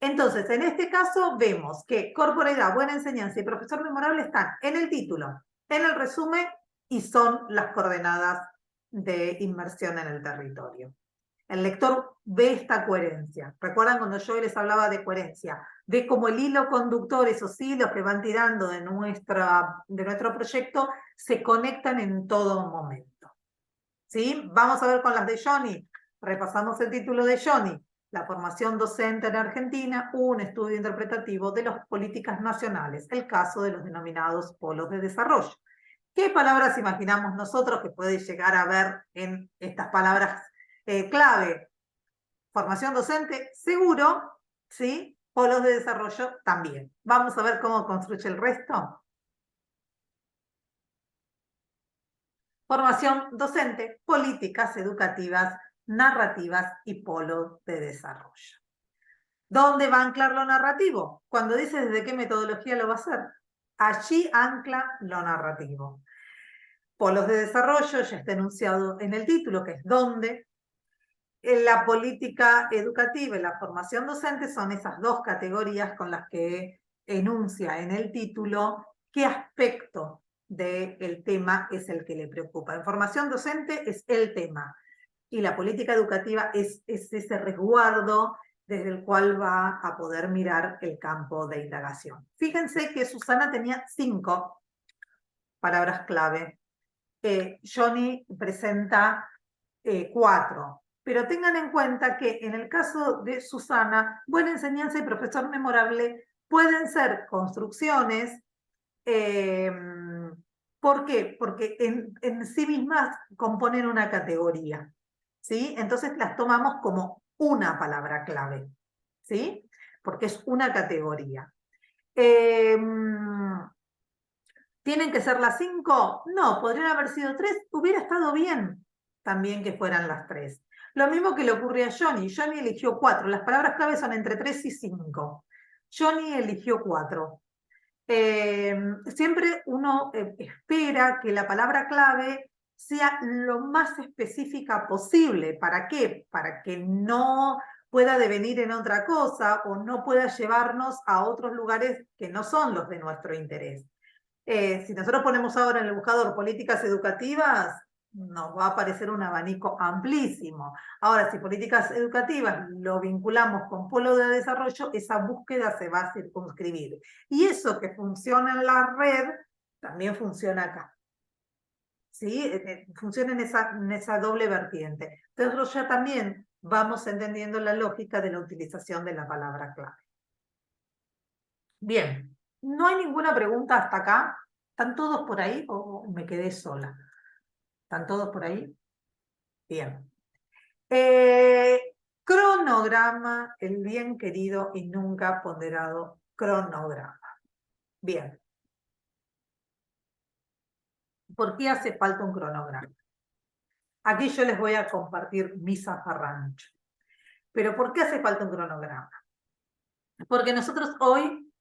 Entonces, en este caso vemos que corporalidad, buena enseñanza y profesor memorable están en el título, en el resumen, y son las coordenadas de inmersión en el territorio. El lector ve esta coherencia. ¿Recuerdan cuando yo les hablaba de coherencia? Ve como el hilo conductor, esos hilos que van tirando de nuestro proyecto, se conectan en todo momento. ¿Sí? Vamos a ver con las de Johnny. Repasamos el título de Johnny. La formación docente en Argentina, un estudio interpretativo de las políticas nacionales, el caso de los denominados polos de desarrollo. ¿Qué palabras imaginamos nosotros que puede llegar a ver en estas palabras clave? Formación docente, seguro, ¿sí? Polos de desarrollo también. Vamos a ver cómo construye el resto. Formación docente, políticas educativas, narrativas y polos de desarrollo. ¿Dónde va a anclar lo narrativo? Cuando dice desde qué metodología lo va a hacer. Allí ancla lo narrativo. Polos de desarrollo ya está enunciado en el título, que es dónde. En la política educativa y la formación docente son esas dos categorías con las que enuncia en el título qué aspecto del tema es el que le preocupa. En formación docente es el tema y la política educativa es ese resguardo desde el cual va a poder mirar el campo de indagación. Fíjense que Susana tenía 5 palabras clave. Johnny presenta 4. Pero tengan en cuenta que en el caso de Susana, buena enseñanza y profesor memorable pueden ser construcciones. ¿Por qué? Porque en sí mismas componen una categoría, ¿sí? Entonces las tomamos como una palabra clave, ¿sí? Porque es una categoría. ¿Tienen que ser las 5? No, podrían haber sido 3. Hubiera estado bien también que fueran las 3. Lo mismo que le ocurrió a Johnny. Johnny eligió 4. Las palabras clave son entre 3 y 5. Johnny eligió 4. Siempre uno espera que la palabra clave sea lo más específica posible. ¿Para qué? Para que no pueda devenir en otra cosa o no pueda llevarnos a otros lugares que no son los de nuestro interés. Si nosotros ponemos ahora en el buscador políticas educativas, nos va a aparecer un abanico amplísimo. Ahora, si políticas educativas lo vinculamos con polo de desarrollo, esa búsqueda se va a circunscribir. Y eso que funciona en la red, también funciona acá. ¿Sí? Funciona en esa doble vertiente. Entonces ya también vamos entendiendo la lógica de la utilización de la palabra clave. Bien, ¿no hay ninguna pregunta hasta acá? ¿Están todos por ahí o me quedé sola? ¿Están todos por ahí? Bien. Cronograma, el bien querido y nunca ponderado cronograma. Bien. ¿Por qué hace falta un cronograma? Aquí yo les voy a compartir mi zafarrancho. Pero ¿por qué hace falta un cronograma? Porque nosotros hoy,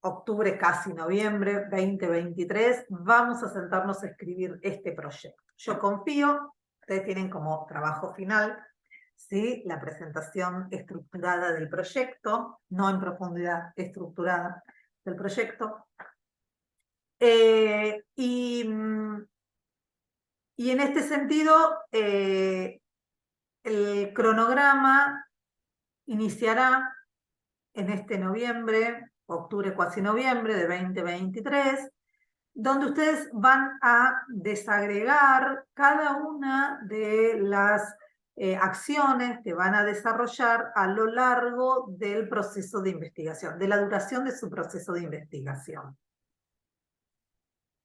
octubre, casi noviembre 2023, vamos a sentarnos a escribir este proyecto. Yo confío, ustedes tienen como trabajo final, ¿sí? La presentación estructurada del proyecto, no en profundidad, estructurada del proyecto. Y en este sentido, el cronograma iniciará en este noviembre, octubre, casi noviembre de 2023, donde ustedes van a desagregar cada una de las acciones que van a desarrollar a lo largo del proceso de investigación, de la duración de su proceso de investigación.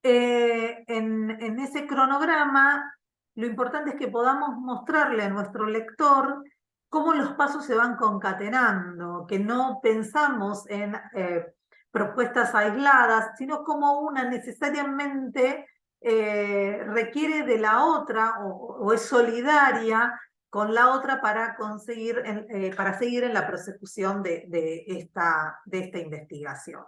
En ese cronograma, lo importante es que podamos mostrarle a nuestro lector cómo los pasos se van concatenando, que no pensamos en propuestas aisladas, sino como una necesariamente requiere de la otra o es solidaria con la otra para conseguir, para seguir en la prosecución de esta investigación.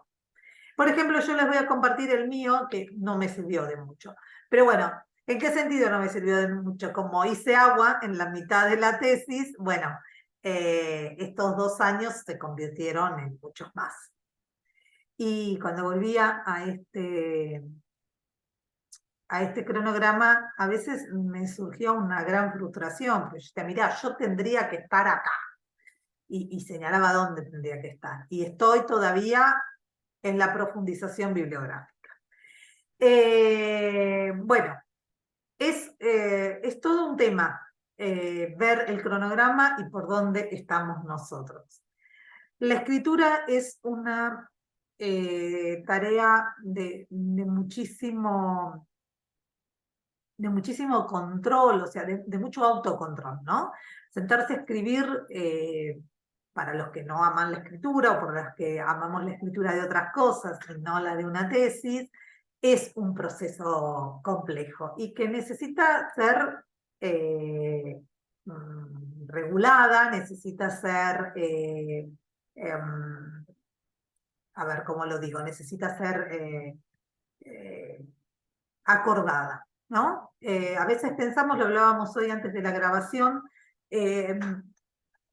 Por ejemplo, yo les voy a compartir el mío, que no me sirvió de mucho. Pero bueno, ¿en qué sentido no me sirvió de mucho? Como hice agua en la mitad de la tesis, bueno, estos 2 años se convirtieron en muchos más. Y cuando volvía a este cronograma, a veces me surgió una gran frustración, porque yo decía, mirá, yo tendría que estar acá. Y señalaba dónde tendría que estar. Y estoy todavía en la profundización bibliográfica. Bueno, es todo un tema ver el cronograma y por dónde estamos nosotros. La escritura es una tarea de muchísimo control, o sea, de mucho autocontrol, ¿no? Sentarse a escribir, para los que no aman la escritura o por los que amamos la escritura de otras cosas y no la de una tesis, es un proceso complejo y que necesita ser regulada, necesita ser a ver, ¿cómo lo digo? Necesita ser acordada, ¿no? A veces pensamos, lo hablábamos hoy antes de la grabación,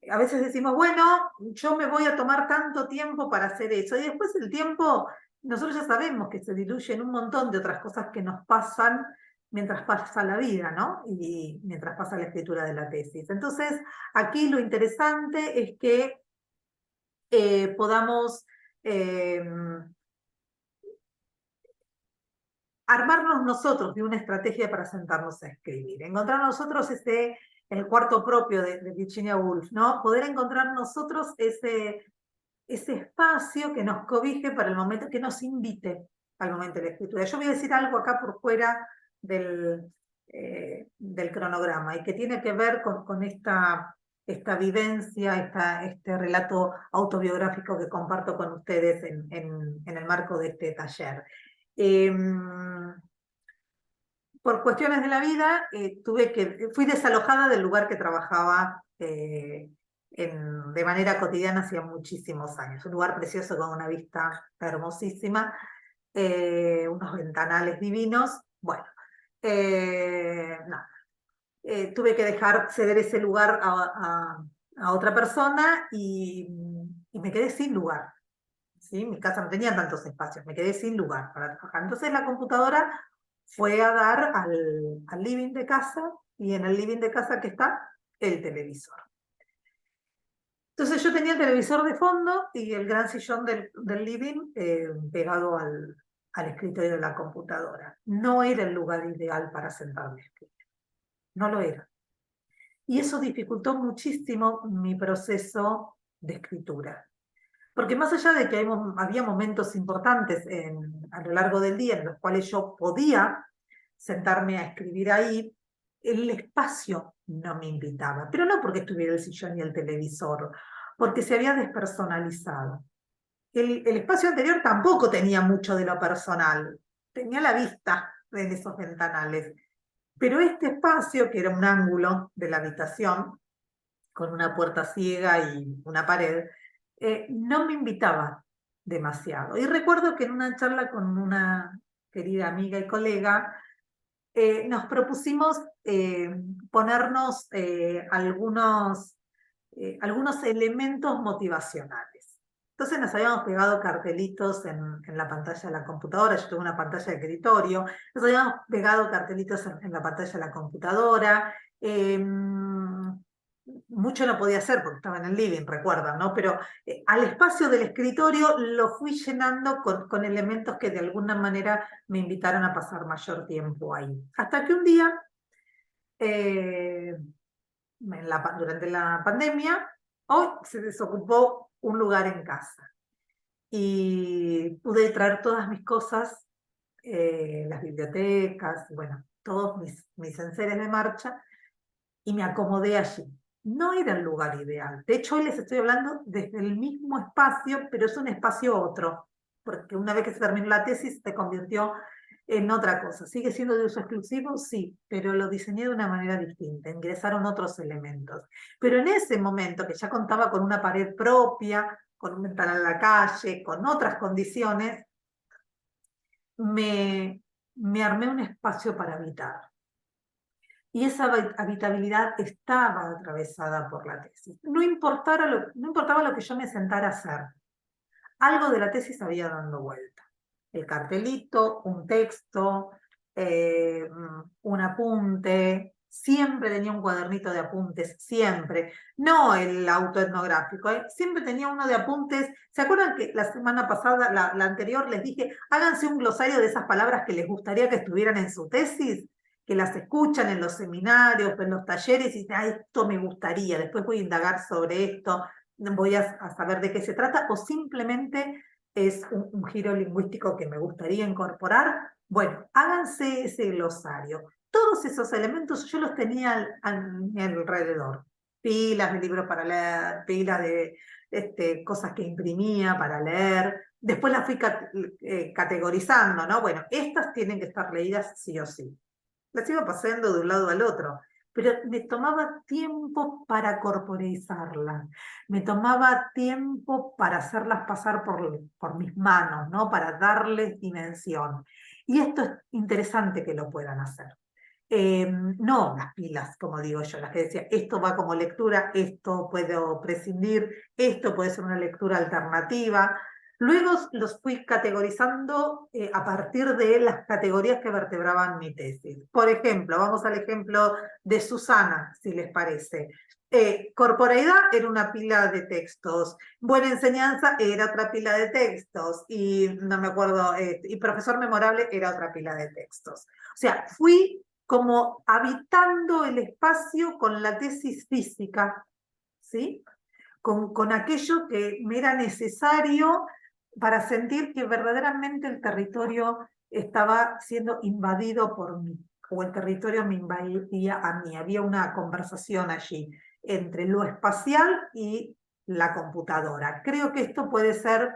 a veces decimos, bueno, yo me voy a tomar tanto tiempo para hacer eso, y después el tiempo, nosotros ya sabemos que se diluye en un montón de otras cosas que nos pasan mientras pasa la vida, ¿no? Y mientras pasa la escritura de la tesis. Entonces, aquí lo interesante es que podamos armarnos nosotros de una estrategia para sentarnos a escribir, encontrar nosotros el cuarto propio de Virginia Woolf, ¿no? Poder encontrar nosotros ese espacio que nos cobije para el momento, que nos invite al momento de la escritura. Yo voy a decir algo acá por fuera del cronograma y que tiene que ver con esta vivencia, este relato autobiográfico que comparto con ustedes en el marco de este taller. Por cuestiones de la vida, fui desalojada del lugar que trabajaba de manera cotidiana hacía muchísimos años. Un lugar precioso con una vista hermosísima, unos ventanales divinos. Bueno, no. Tuve que ceder ese lugar a otra persona y me quedé sin lugar. ¿Sí? Mi casa no tenía tantos espacios, me quedé sin lugar para trabajar. Entonces la computadora fue a dar al living de casa, y en el living de casa que está el televisor. Entonces yo tenía el televisor de fondo y el gran sillón del living pegado al escritorio de la computadora. No era el lugar ideal para sentarme a escribir, no lo era. Y eso dificultó muchísimo mi proceso de escritura. Porque más allá de que había momentos importantes a lo largo del día en los cuales yo podía sentarme a escribir ahí, el espacio no me invitaba. Pero no porque estuviera el sillón y el televisor, porque se había despersonalizado. El espacio anterior tampoco tenía mucho de lo personal, tenía la vista en esos ventanales. Pero este espacio, que era un ángulo de la habitación, con una puerta ciega y una pared, no me invitaba demasiado. Y recuerdo que en una charla con una querida amiga y colega, nos propusimos ponernos algunos elementos motivacionales. Entonces nos habíamos pegado cartelitos en la pantalla de la computadora. Yo tengo una pantalla de escritorio. Nos habíamos pegado cartelitos en la pantalla de la computadora. Mucho no podía hacer porque estaba en el living, recuerdan, ¿no? Pero al espacio del escritorio lo fui llenando con elementos que de alguna manera me invitaron a pasar mayor tiempo ahí. Hasta que un día, durante la pandemia, hoy se desocupó un lugar en casa. Y pude traer todas mis cosas, las bibliotecas, bueno, todos mis enseres de marcha, y me acomodé allí. No era el lugar ideal. De hecho, hoy les estoy hablando desde el mismo espacio, pero es un espacio otro, porque una vez que se terminó la tesis se convirtió en otra cosa. ¿Sigue siendo de uso exclusivo? Sí, pero lo diseñé de una manera distinta, ingresaron otros elementos. Pero en ese momento, que ya contaba con una pared propia, con un ventanal a la calle, con otras condiciones, me armé un espacio para habitar. Y esa habitabilidad estaba atravesada por la tesis. No importaba lo que yo me sentara a hacer. Algo de la tesis había dando vuelta. El cartelito, un texto, un apunte. Siempre tenía un cuadernito de apuntes, siempre. No el autoetnográfico, siempre tenía uno de apuntes. ¿Se acuerdan que la semana pasada, la anterior, les dije, háganse un glosario de esas palabras que les gustaría que estuvieran en su tesis? Que las escuchan en los seminarios, en los talleres, y dicen, esto me gustaría, después voy a indagar sobre esto, voy a saber de qué se trata, o simplemente es un giro lingüístico que me gustaría incorporar. Bueno, háganse ese glosario. Todos esos elementos yo los tenía a mi alrededor. Pilas de libros para leer, pilas de cosas que imprimía para leer. Después las fui categorizando, ¿no? Bueno, estas tienen que estar leídas sí o sí. Las iba pasando de un lado al otro, pero me tomaba tiempo para corporeizarlas, me tomaba tiempo para hacerlas pasar por mis manos, ¿no? Para darles dimensión. Y esto es interesante que lo puedan hacer. No las pilas, como digo yo, las que decía, esto va como lectura, esto puedo prescindir, esto puede ser una lectura alternativa. Luego los fui categorizando a partir de las categorías que vertebraban mi tesis. Por ejemplo, vamos al ejemplo de Susana, si les parece. Corporeidad era una pila de textos, buena enseñanza era otra pila de textos, y no me acuerdo, y profesor memorable era otra pila de textos. O sea, fui como habitando el espacio con la tesis física, ¿sí? Con aquello que me era necesario para sentir que verdaderamente el territorio estaba siendo invadido por mí, o el territorio me invadía a mí. Había una conversación allí entre lo espacial y la computadora. Creo que esto puede ser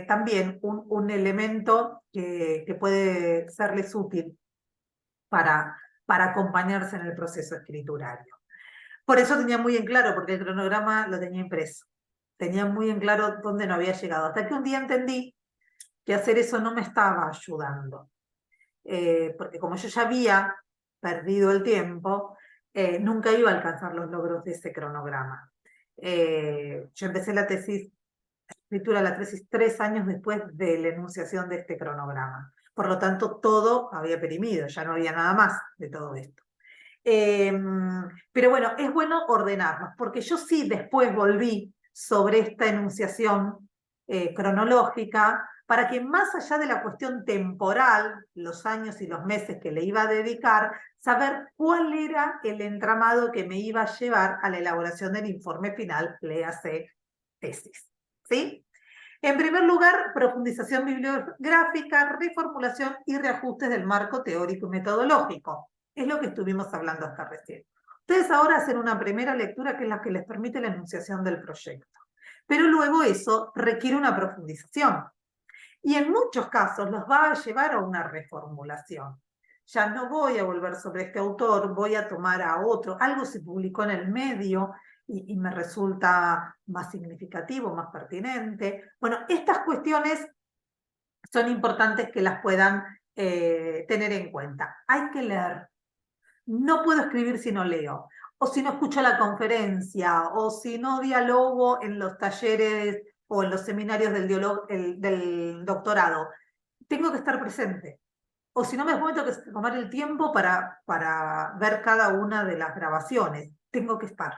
también un elemento que puede serles útil para acompañarse en el proceso escriturario. Por eso tenía muy en claro, porque el cronograma lo tenía impreso. Tenía muy en claro dónde no había llegado. Hasta que un día entendí que hacer eso no me estaba ayudando. Porque como yo ya había perdido el tiempo, nunca iba a alcanzar los logros de ese cronograma. Yo empecé la escritura de la tesis 3 años después de la enunciación de este cronograma. Por lo tanto, todo había perimido, ya no había nada más de todo esto. Pero bueno, es bueno ordenarnos, porque yo sí después volví sobre esta enunciación cronológica, para que más allá de la cuestión temporal, los años y los meses que le iba a dedicar, saber cuál era el entramado que me iba a llevar a la elaboración del informe final, léase tesis. ¿Sí? En primer lugar, profundización bibliográfica, reformulación y reajustes del marco teórico y metodológico. Es lo que estuvimos hablando hasta recién. Ustedes ahora hacen una primera lectura que es la que les permite la enunciación del proyecto. Pero luego eso requiere una profundización. Y en muchos casos los va a llevar a una reformulación. Ya no voy a volver sobre este autor, voy a tomar a otro. Algo se publicó en el medio y me resulta más significativo, más pertinente. Bueno, estas cuestiones son importantes que las puedan tener en cuenta. Hay que leer. No puedo escribir si no leo, o si no escucho la conferencia, o si no dialogo en los talleres o en los seminarios del doctorado. Tengo que estar presente. O si no, me tengo que tomar el tiempo para ver cada una de las grabaciones. Tengo que estar.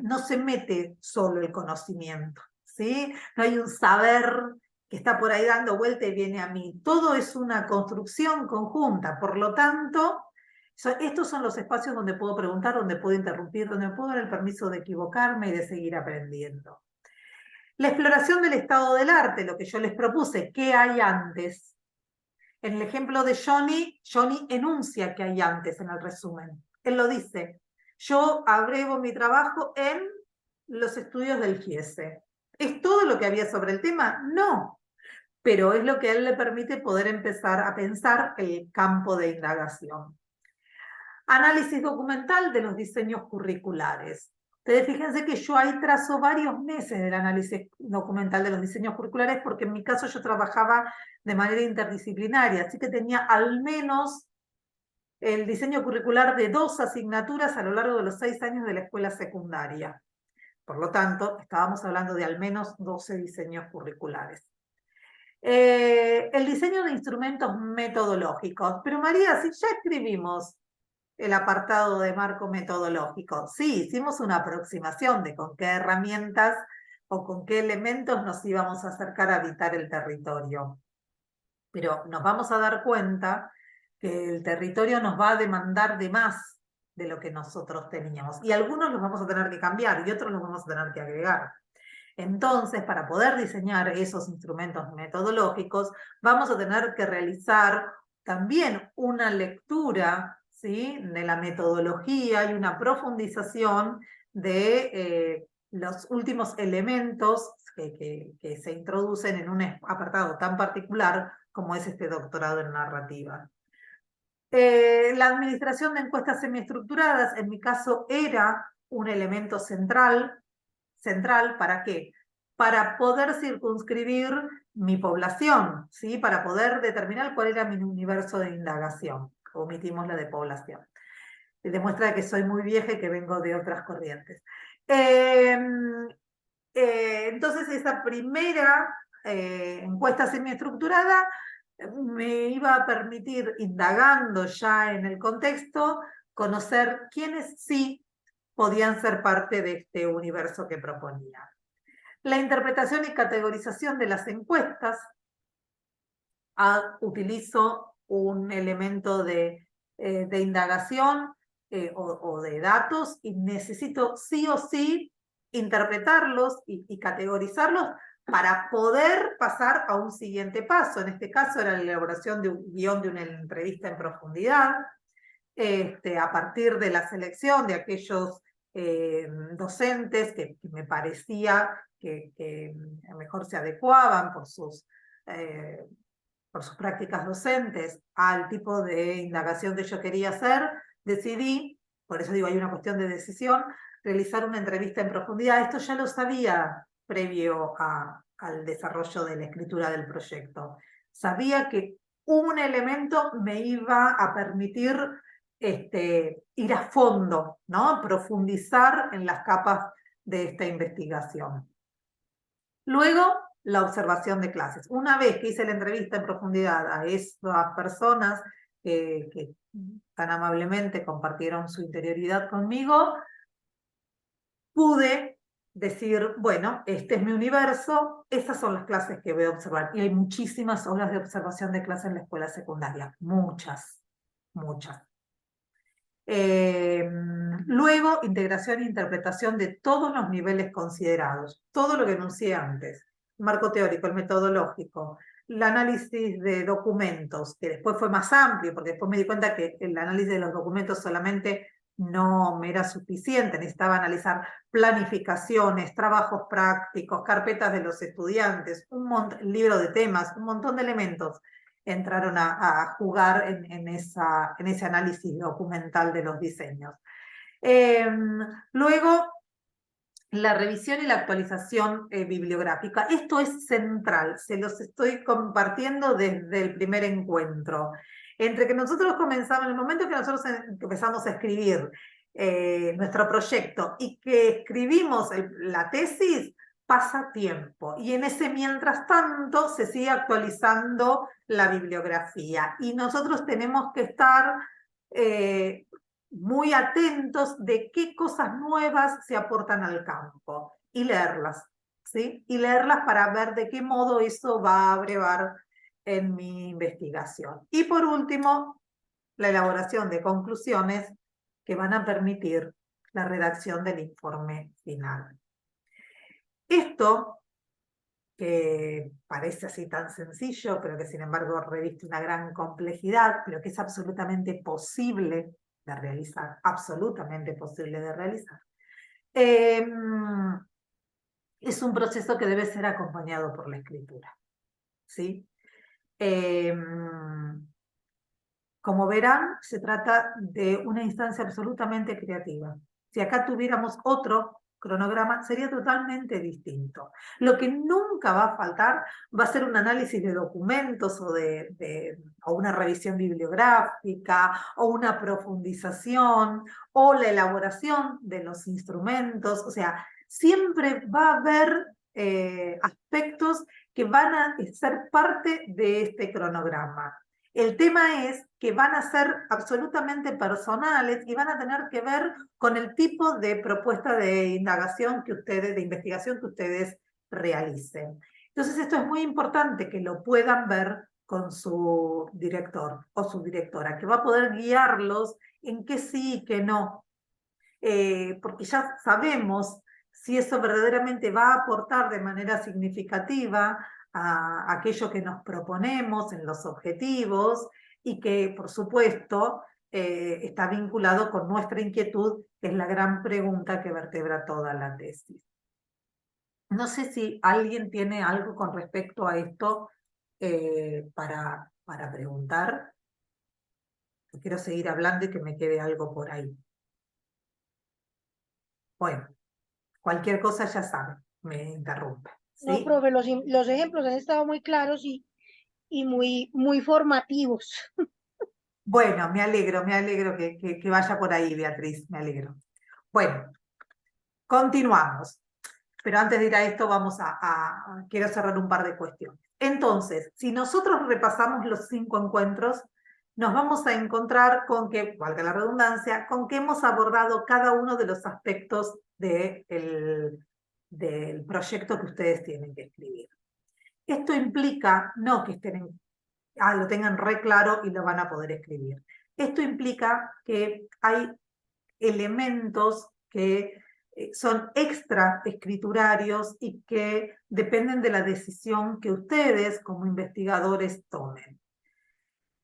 No se mete solo el conocimiento, ¿sí? No hay un saber que está por ahí dando vuelta y viene a mí. Todo es una construcción conjunta. Por lo tanto, estos son los espacios donde puedo preguntar, donde puedo interrumpir, donde puedo dar el permiso de equivocarme y de seguir aprendiendo. La exploración del estado del arte, lo que yo les propuse, ¿qué hay antes? En el ejemplo de Johnny enuncia qué hay antes en el resumen. Él lo dice. Yo abrevo mi trabajo en los estudios del GIESE. ¿Es todo lo que había sobre el tema? No, pero es lo que a él le permite poder empezar a pensar el campo de indagación. Análisis documental de los diseños curriculares. Ustedes fíjense que yo ahí trazo varios meses del análisis documental de los diseños curriculares, porque en mi caso yo trabajaba de manera interdisciplinaria, así que tenía al menos el diseño curricular de 2 asignaturas a lo largo de los 6 años de la escuela secundaria. Por lo tanto, estábamos hablando de al menos 12 diseños curriculares. El diseño de instrumentos metodológicos. Pero María, si ya escribimos el apartado de marco metodológico, sí, hicimos una aproximación de con qué herramientas o con qué elementos nos íbamos a acercar a habitar el territorio. Pero nos vamos a dar cuenta que el territorio nos va a demandar de más de lo que nosotros teníamos. Y algunos los vamos a tener que cambiar y otros los vamos a tener que agregar. Entonces, para poder diseñar esos instrumentos metodológicos, vamos a tener que realizar también una lectura, ¿sí?, de la metodología y una profundización de los últimos elementos que se introducen en un apartado tan particular como es este doctorado en narrativa. La administración de encuestas semiestructuradas, en mi caso, era un elemento central. ¿Para qué? Para poder circunscribir mi población, ¿sí? Para poder determinar cuál era mi universo de indagación. Omitimos la de población. Demuestra que soy muy vieja y que vengo de otras corrientes. Entonces, esa primera encuesta semiestructurada me iba a permitir, indagando ya en el contexto, conocer quiénes sí podían ser parte de este universo que proponía. La interpretación y categorización de las encuestas. Utilizo un elemento de indagación o de datos y necesito sí o sí interpretarlos y categorizarlos para poder pasar a un siguiente paso. En este caso era la elaboración de un guión de una entrevista en profundidad, a partir de la selección de aquellos docentes que me parecía que mejor se adecuaban por sus prácticas docentes al tipo de indagación que yo quería hacer, decidí, por eso digo, hay una cuestión de decisión, realizar una entrevista en profundidad. Esto ya lo sabía previo al desarrollo de la escritura del proyecto. Sabía que un elemento me iba a permitir ir a fondo, ¿no? Profundizar en las capas de esta investigación. Luego, la observación de clases. Una vez que hice la entrevista en profundidad a esas personas que tan amablemente compartieron su interioridad conmigo, pude decir, bueno, este es mi universo, estas son las clases que voy a observar. Y hay muchísimas horas de observación de clase en la escuela secundaria, muchas, muchas. Luego, integración e interpretación de todos los niveles considerados, todo lo que enuncié antes, el marco teórico, el metodológico, el análisis de documentos, que después fue más amplio, porque después me di cuenta que el análisis de los documentos solamente no me era suficiente, necesitaba analizar planificaciones, trabajos prácticos, carpetas de los estudiantes, libro de temas, un montón de elementos entraron a jugar en ese análisis documental de los diseños. Luego, la revisión y la actualización bibliográfica. Esto es central, se los estoy compartiendo desde el primer encuentro. Entre que nosotros comenzamos, en el momento que nosotros empezamos a escribir nuestro proyecto y que escribimos la tesis, pasa tiempo. Y en ese mientras tanto se sigue actualizando la bibliografía. Y nosotros tenemos que estar muy atentos de qué cosas nuevas se aportan al campo y leerlas, ¿sí? Y leerlas para ver de qué modo eso va a brevar en mi investigación. Y por último, la elaboración de conclusiones que van a permitir la redacción del informe final. Esto, que parece así tan sencillo, pero que sin embargo reviste una gran complejidad, pero que es absolutamente posible de realizar, absolutamente posible de realizar, es un proceso que debe ser acompañado por la escritura, ¿sí? Como verán, se trata de una instancia absolutamente creativa. Si acá tuviéramos otro cronograma, sería totalmente distinto. Lo que nunca va a faltar va a ser un análisis de documentos o una revisión bibliográfica o una profundización o la elaboración de los instrumentos. O sea, siempre va a haber aspectos que van a ser parte de este cronograma. El tema es que van a ser absolutamente personales y van a tener que ver con el tipo de propuesta de indagación de investigación que ustedes realicen. Entonces esto es muy importante que lo puedan ver con su director o su directora, que va a poder guiarlos en qué sí y qué no. Porque ya sabemos si eso verdaderamente va a aportar de manera significativa a aquello que nos proponemos en los objetivos y que, por supuesto, está vinculado con nuestra inquietud, que es la gran pregunta que vertebra toda la tesis. No sé si alguien tiene algo con respecto a esto para preguntar. Quiero seguir hablando y que me quede algo por ahí. Bueno, cualquier cosa ya saben, me interrumpe. No, ¿Sí? profe, los ejemplos han estado muy claros y muy formativos. Bueno, me alegro que vaya por ahí, Beatriz, me alegro. Bueno, continuamos. Pero antes de ir a esto, quiero cerrar un par de cuestiones. Entonces, si nosotros repasamos los 5 encuentros, nos vamos a encontrar con que, valga la redundancia, con que hemos abordado cada uno de los aspectos del proyecto que ustedes tienen que escribir. Esto implica no que lo tengan re claro y lo van a poder escribir. Esto implica que hay elementos que son extra escriturarios y que dependen de la decisión que ustedes como investigadores tomen.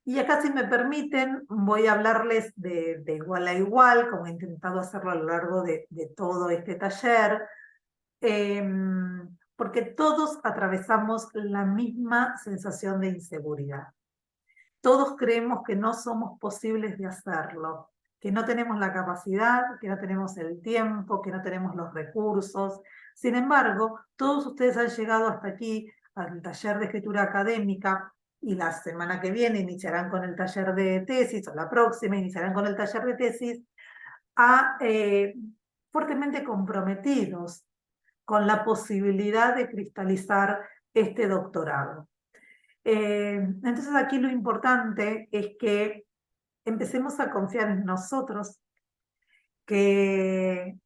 Y acá, si me permiten, voy a hablarles de igual a igual, como he intentado hacerlo a lo largo de todo este taller, porque todos atravesamos la misma sensación de inseguridad. Todos creemos que no somos posibles de hacerlo, que no tenemos la capacidad, que no tenemos el tiempo, que no tenemos los recursos. Sin embargo, todos ustedes han llegado hasta aquí, al taller de escritura académica, y la semana que viene iniciarán con el taller de tesis, o la próxima iniciarán con el taller de tesis, fuertemente comprometidos con la posibilidad de cristalizar este doctorado. Entonces aquí lo importante es que empecemos a confiar en nosotros, que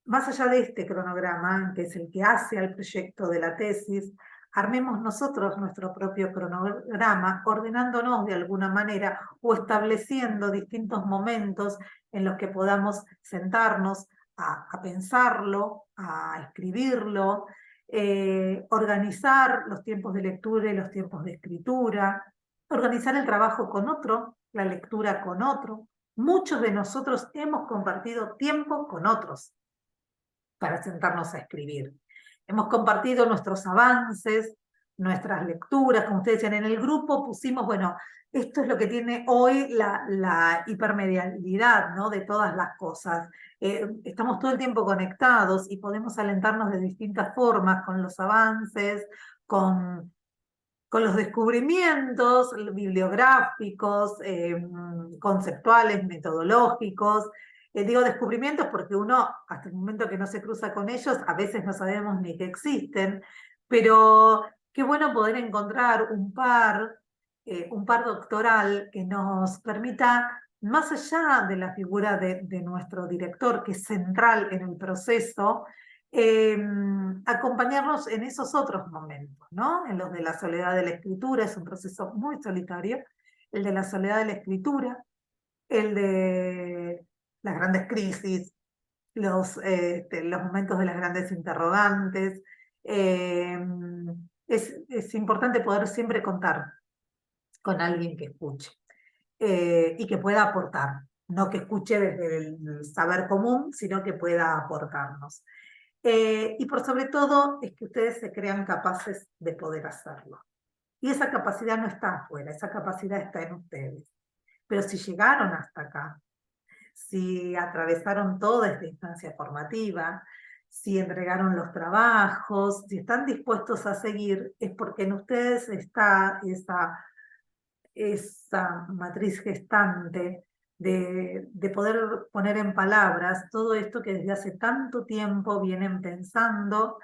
más allá de este cronograma, que es el que hace al proyecto de la tesis, armemos nosotros nuestro propio cronograma, ordenándonos de alguna manera o estableciendo distintos momentos en los que podamos sentarnos a pensarlo, a escribirlo, organizar los tiempos de lectura y los tiempos de escritura, organizar el trabajo con otro, la lectura con otro. Muchos de nosotros hemos compartido tiempo con otros para sentarnos a escribir. Hemos compartido nuestros avances, nuestras lecturas, como ustedes decían, en el grupo pusimos, bueno, esto es lo que tiene hoy la hipermedialidad, ¿no?, de todas las cosas. Estamos todo el tiempo conectados y podemos alentarnos de distintas formas con los avances, con los descubrimientos bibliográficos, conceptuales, metodológicos. Digo descubrimientos porque uno, hasta el momento que no se cruza con ellos, a veces no sabemos ni que existen, pero qué bueno poder encontrar un par doctoral que nos permita, más allá de la figura de nuestro director, que es central en el proceso, acompañarnos en esos otros momentos, ¿no? En los de la soledad de la escritura, es un proceso muy solitario, el de la soledad de la escritura, el de las grandes crisis, los momentos de las grandes interrogantes. Es importante poder siempre contar con alguien que escuche y que pueda aportar, no que escuche desde el saber común, sino que pueda aportarnos. Y por sobre todo es que ustedes se crean capaces de poder hacerlo. Y esa capacidad no está afuera, esa capacidad está en ustedes. Pero si llegaron hasta acá, si atravesaron toda esta instancia formativa, si entregaron los trabajos, si están dispuestos a seguir, es porque en ustedes está esa matriz gestante de poder poner en palabras todo esto que desde hace tanto tiempo vienen pensando,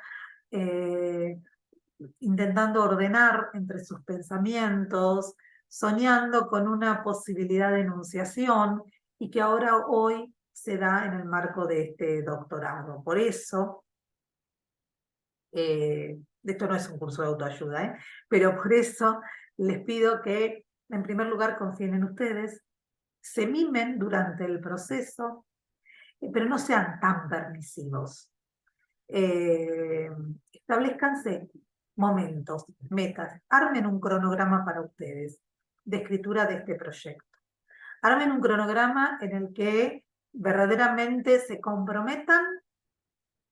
intentando ordenar entre sus pensamientos, soñando con una posibilidad de enunciación y que ahora hoy se da en el marco de este doctorado. Por eso, esto no es un curso de autoayuda, pero por eso les pido que en primer lugar confíen en ustedes, se mimen durante el proceso, pero no sean tan permisivos. Establezcanse momentos, metas, armen un cronograma para ustedes de escritura de este proyecto. Armen un cronograma en el que verdaderamente se comprometan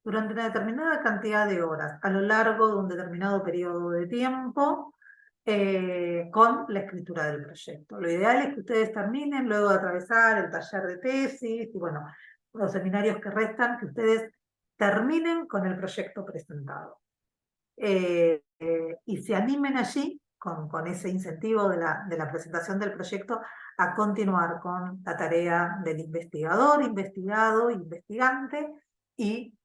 durante una determinada cantidad de horas, a lo largo de un determinado periodo de tiempo, con la escritura del proyecto. Lo ideal es que ustedes terminen luego de atravesar el taller de tesis y bueno, los seminarios que restan, que ustedes terminen con el proyecto presentado. Y se animen allí, con ese incentivo de la presentación del proyecto, a continuar con la tarea del investigador, investigado, investigante, y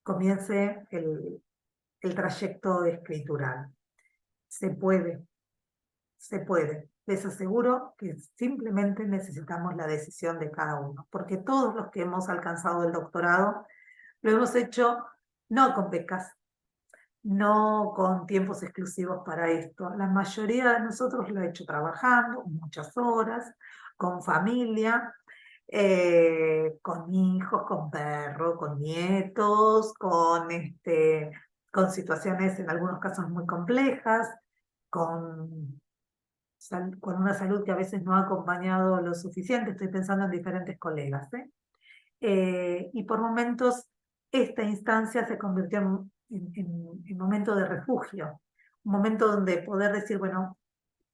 comience el trayecto escritural. Se puede, se puede. Les aseguro que simplemente necesitamos la decisión de cada uno, porque todos los que hemos alcanzado el doctorado lo hemos hecho no con becas, no con tiempos exclusivos para esto. La mayoría de nosotros lo ha hecho trabajando muchas horas, con familia, con hijos, con perros, con nietos, con situaciones en algunos casos muy complejas, con una salud que a veces no ha acompañado lo suficiente. Estoy pensando en diferentes colegas, y por momentos esta instancia se convirtió en momento de refugio, un momento donde poder decir, bueno,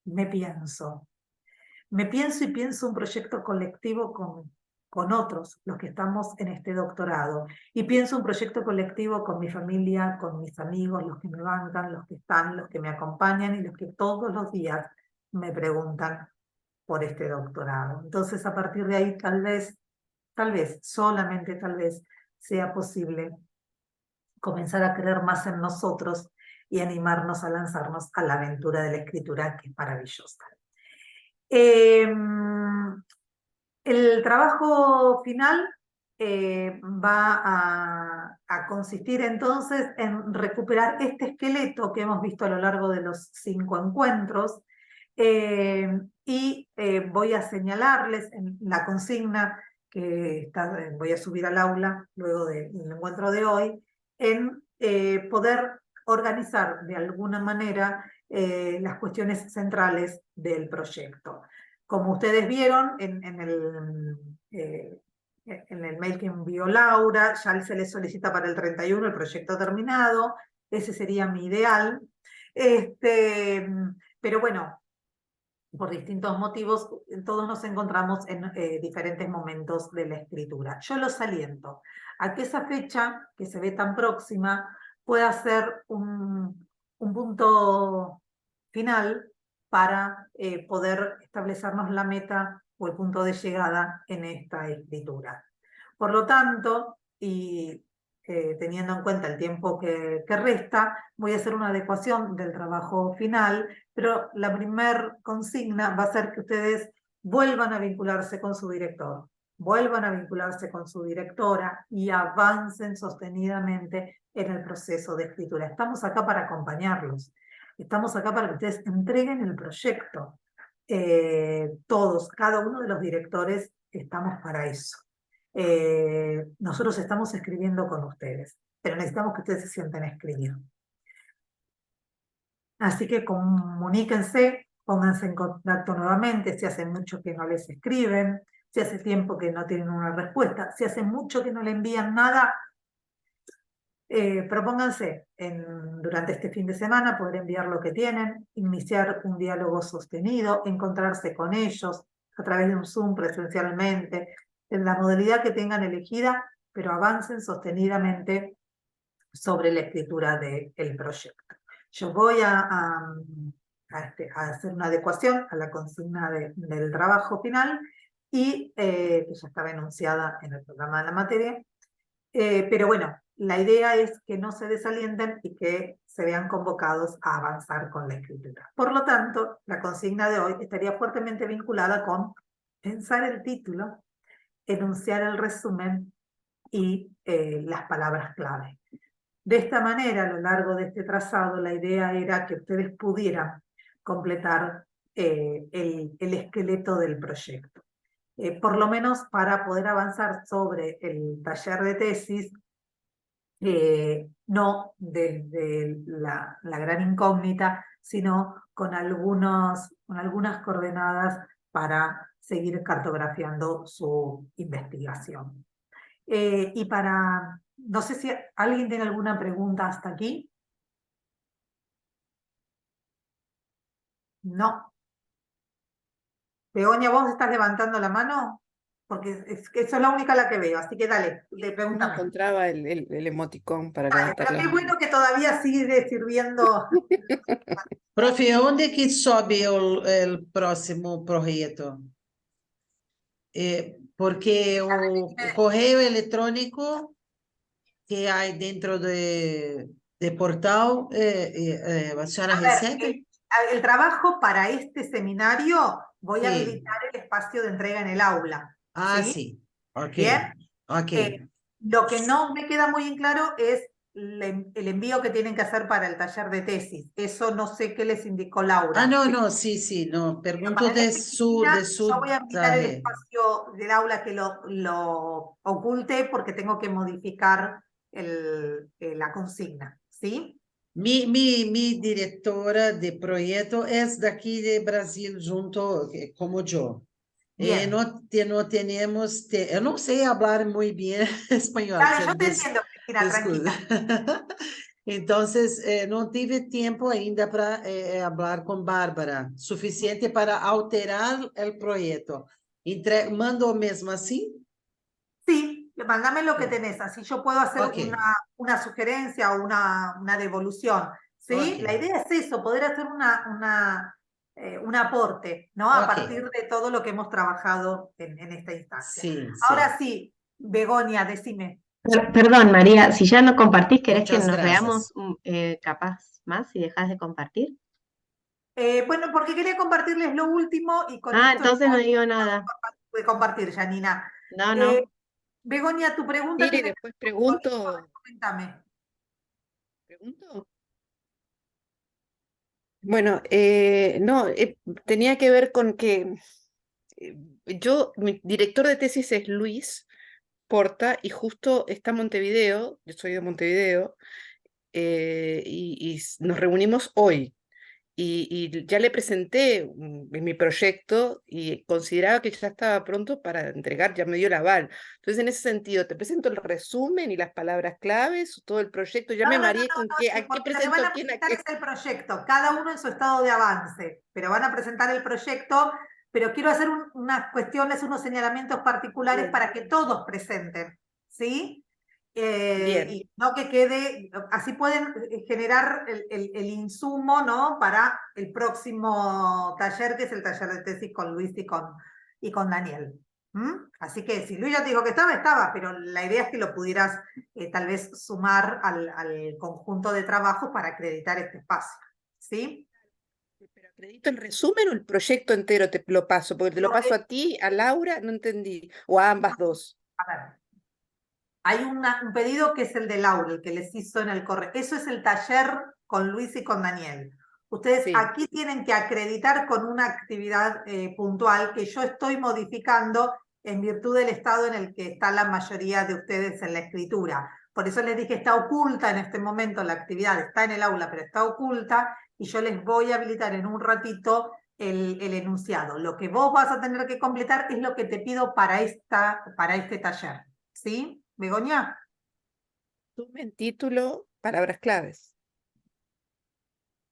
me pienso y pienso un proyecto colectivo con otros, los que estamos en este doctorado, y pienso un proyecto colectivo con mi familia, con mis amigos, los que me bancan, los que están, los que me acompañan y los que todos los días me preguntan por este doctorado. Entonces, a partir de ahí, tal vez, solamente tal vez, sea posible comenzar a creer más en nosotros y animarnos a lanzarnos a la aventura de la escritura, que es maravillosa. El trabajo final va a consistir entonces en recuperar este esqueleto que hemos visto a lo largo de los 5 encuentros, y voy a señalarles en la consigna que voy a subir al aula luego del encuentro de hoy, en poder organizar de alguna manera las cuestiones centrales del proyecto. Como ustedes vieron en el mail que envió Laura, ya se les solicita para el 31 el proyecto terminado. Ese sería mi ideal. Pero bueno, por distintos motivos, todos nos encontramos en diferentes momentos de la escritura. Yo los aliento a que esa fecha, que se ve tan próxima, pueda ser un punto final para poder establecernos la meta o el punto de llegada en esta escritura. Por lo tanto, y teniendo en cuenta el tiempo que resta, voy a hacer una adecuación del trabajo final, pero la primer consigna va a ser que ustedes vuelvan a vincularse con su director, vuelvan a vincularse con su directora y avancen sostenidamente en el proceso de escritura. Estamos acá para acompañarlos, estamos acá para que ustedes entreguen el proyecto. Todos, cada uno de los directores, estamos para eso. Nosotros estamos escribiendo con ustedes, pero necesitamos que ustedes se sienten a escribir. Así que comuníquense, pónganse en contacto nuevamente, si hace mucho que no les escriben, si hace tiempo que no tienen una respuesta, si hace mucho que no le envían nada, propónganse durante este fin de semana poder enviar lo que tienen, iniciar un diálogo sostenido, encontrarse con ellos a través de un Zoom presencialmente, en la modalidad que tengan elegida, pero avancen sostenidamente sobre la escritura del proyecto. Yo voy a hacer una adecuación a la consigna del trabajo final, y que ya estaba enunciada en el programa de la materia, pero bueno, la idea es que no se desalienten y que se vean convocados a avanzar con la escritura. Por lo tanto, la consigna de hoy estaría fuertemente vinculada con pensar el título, enunciar el resumen y las palabras clave. De esta manera, a lo largo de este trazado, la idea era que ustedes pudieran completar el esqueleto del proyecto. Por lo menos para poder avanzar sobre el taller de tesis, no desde la gran incógnita, sino con algunas coordenadas para seguir cartografiando su investigación. No sé si alguien tiene alguna pregunta hasta aquí. No. Begoña, ¿vos estás levantando la mano? Porque es que eso es la única la que veo, así que dale, No pregúntame. encontraba el emoticón para Vale, levantar pero la qué mano. bueno que todavía sigue sirviendo. Profe, onde que sobe o próximo projeto? Porque o correio eletrônico que há dentro de portal, a senhora A ver, recebe? el trabajo para este seminario voy a Sí. habilitar el espacio de entrega en el aula. Ah, ¿Sí? sim. Ok. Bien. Ok. Lo que no me queda muy en claro es el envío que tienen que hacer para el taller de tesis. Eso no sé qué les indicó Laura. Ah, não, sim, sim. Não, Pero pergunto para de la Cristina, yo su voy a habilitar el tarefa. espacio del aula que lo oculte porque tengo que modificar la consigna. ¿Sí? Mi diretora de projeto é daqui de Brasil, junto como eu. Bien. No tenemos, yo no sé hablar muy bien español. Dale, yo te entiendo, Cristina, tranquila. Entonces, no tive tiempo ainda para hablar con Bárbara, suficiente para alterar el proyecto. Mando mesmo así. Sí, mándame lo que tenés, así yo puedo hacer Ok. una sugerencia o una devolución. ¿Sí? Ok. La idea es eso, poder hacer un aporte, ¿no? A Ok. partir de todo lo que hemos trabajado en esta instancia. Sí, sí. Ahora sí, Begoña, decime. Perdón, María, si ya no compartís, ¿querés que Muchas nos gracias. veamos capaz más y dejás de compartir? Bueno, porque quería compartirles lo último y con Ah, esto entonces no ya digo nada. pude compartir, Janina. No, no. Begoña, tu pregunta Mire, tiene que después ver con esto. pregunto. Coméntame. ¿Pregunto? Bueno, no, tenía que ver con que mi director de tesis es Luis Porta y justo está en Montevideo, yo soy de Montevideo, y nos reunimos hoy. Y ya le presenté mi proyecto y consideraba que ya estaba pronto para entregar, ya me dio el aval. Entonces, en ese sentido, te presento el resumen y las palabras claves, todo el proyecto, ya me mareé con qué, a qué Porque lo que presento van a a quién, a presentar qué. es el proyecto, cada uno en su estado de avance, pero van a presentar el proyecto, pero quiero hacer unas cuestiones, unos señalamientos particulares Bien. para que todos presenten, ¿sí? Bien. Y no que quede, así pueden generar el insumo, ¿no? Para el próximo taller, que es el taller de tesis con Luis y con Daniel. Así que si Luis ya te dijo que estaba, pero la idea es que lo pudieras tal vez sumar al conjunto de trabajos para acreditar este espacio, ¿sí? ¿Pero acredito el resumen o el proyecto entero te lo paso? Porque te lo Lo paso que- a ti, a Laura, no entendí, o a ambas dos. A ver, hay un pedido que es el de Laura, el que les hizo en el correo. Eso es el taller con Luis y con Daniel. Ustedes Sí. aquí tienen que acreditar con una actividad puntual que yo estoy modificando en virtud del estado en el que está la mayoría de ustedes en la escritura. Por eso les dije, está oculta en este momento la actividad, está en el aula, pero está oculta, y yo les voy a habilitar en un ratito el enunciado. Lo que vos vas a tener que completar es lo que te pido para este taller. ¿Sí, Begoña? Resumen, título, palabras claves.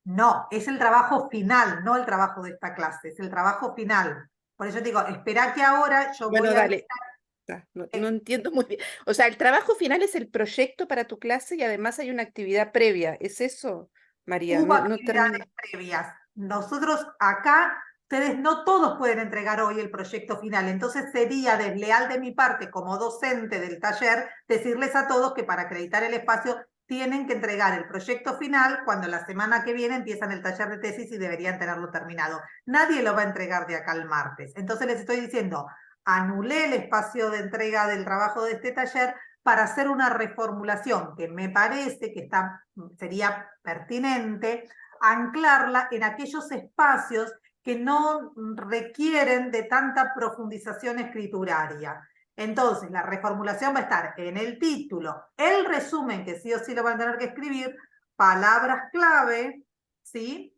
No, es el trabajo final, no el trabajo de esta clase, es el trabajo final. Por eso digo, espera que ahora yo Bueno, voy a... dale. No entiendo muy bien. O sea, el trabajo final es el proyecto para tu clase y además hay una actividad previa. ¿Es eso, María? Hubo No termino. actividades previas. Nosotros acá, ustedes no todos pueden entregar hoy el proyecto final, entonces sería desleal de mi parte como docente del taller decirles a todos que para acreditar el espacio tienen que entregar el proyecto final cuando la semana que viene empiezan el taller de tesis y deberían tenerlo terminado. Nadie lo va a entregar de acá al martes. Entonces les estoy diciendo, anulé el espacio de entrega del trabajo de este taller para hacer una reformulación que me parece que sería pertinente anclarla en aquellos espacios que no requieren de tanta profundización escrituraria. Entonces, la reformulación va a estar en el título, el resumen, que sí o sí lo van a tener que escribir, palabras clave, ¿sí?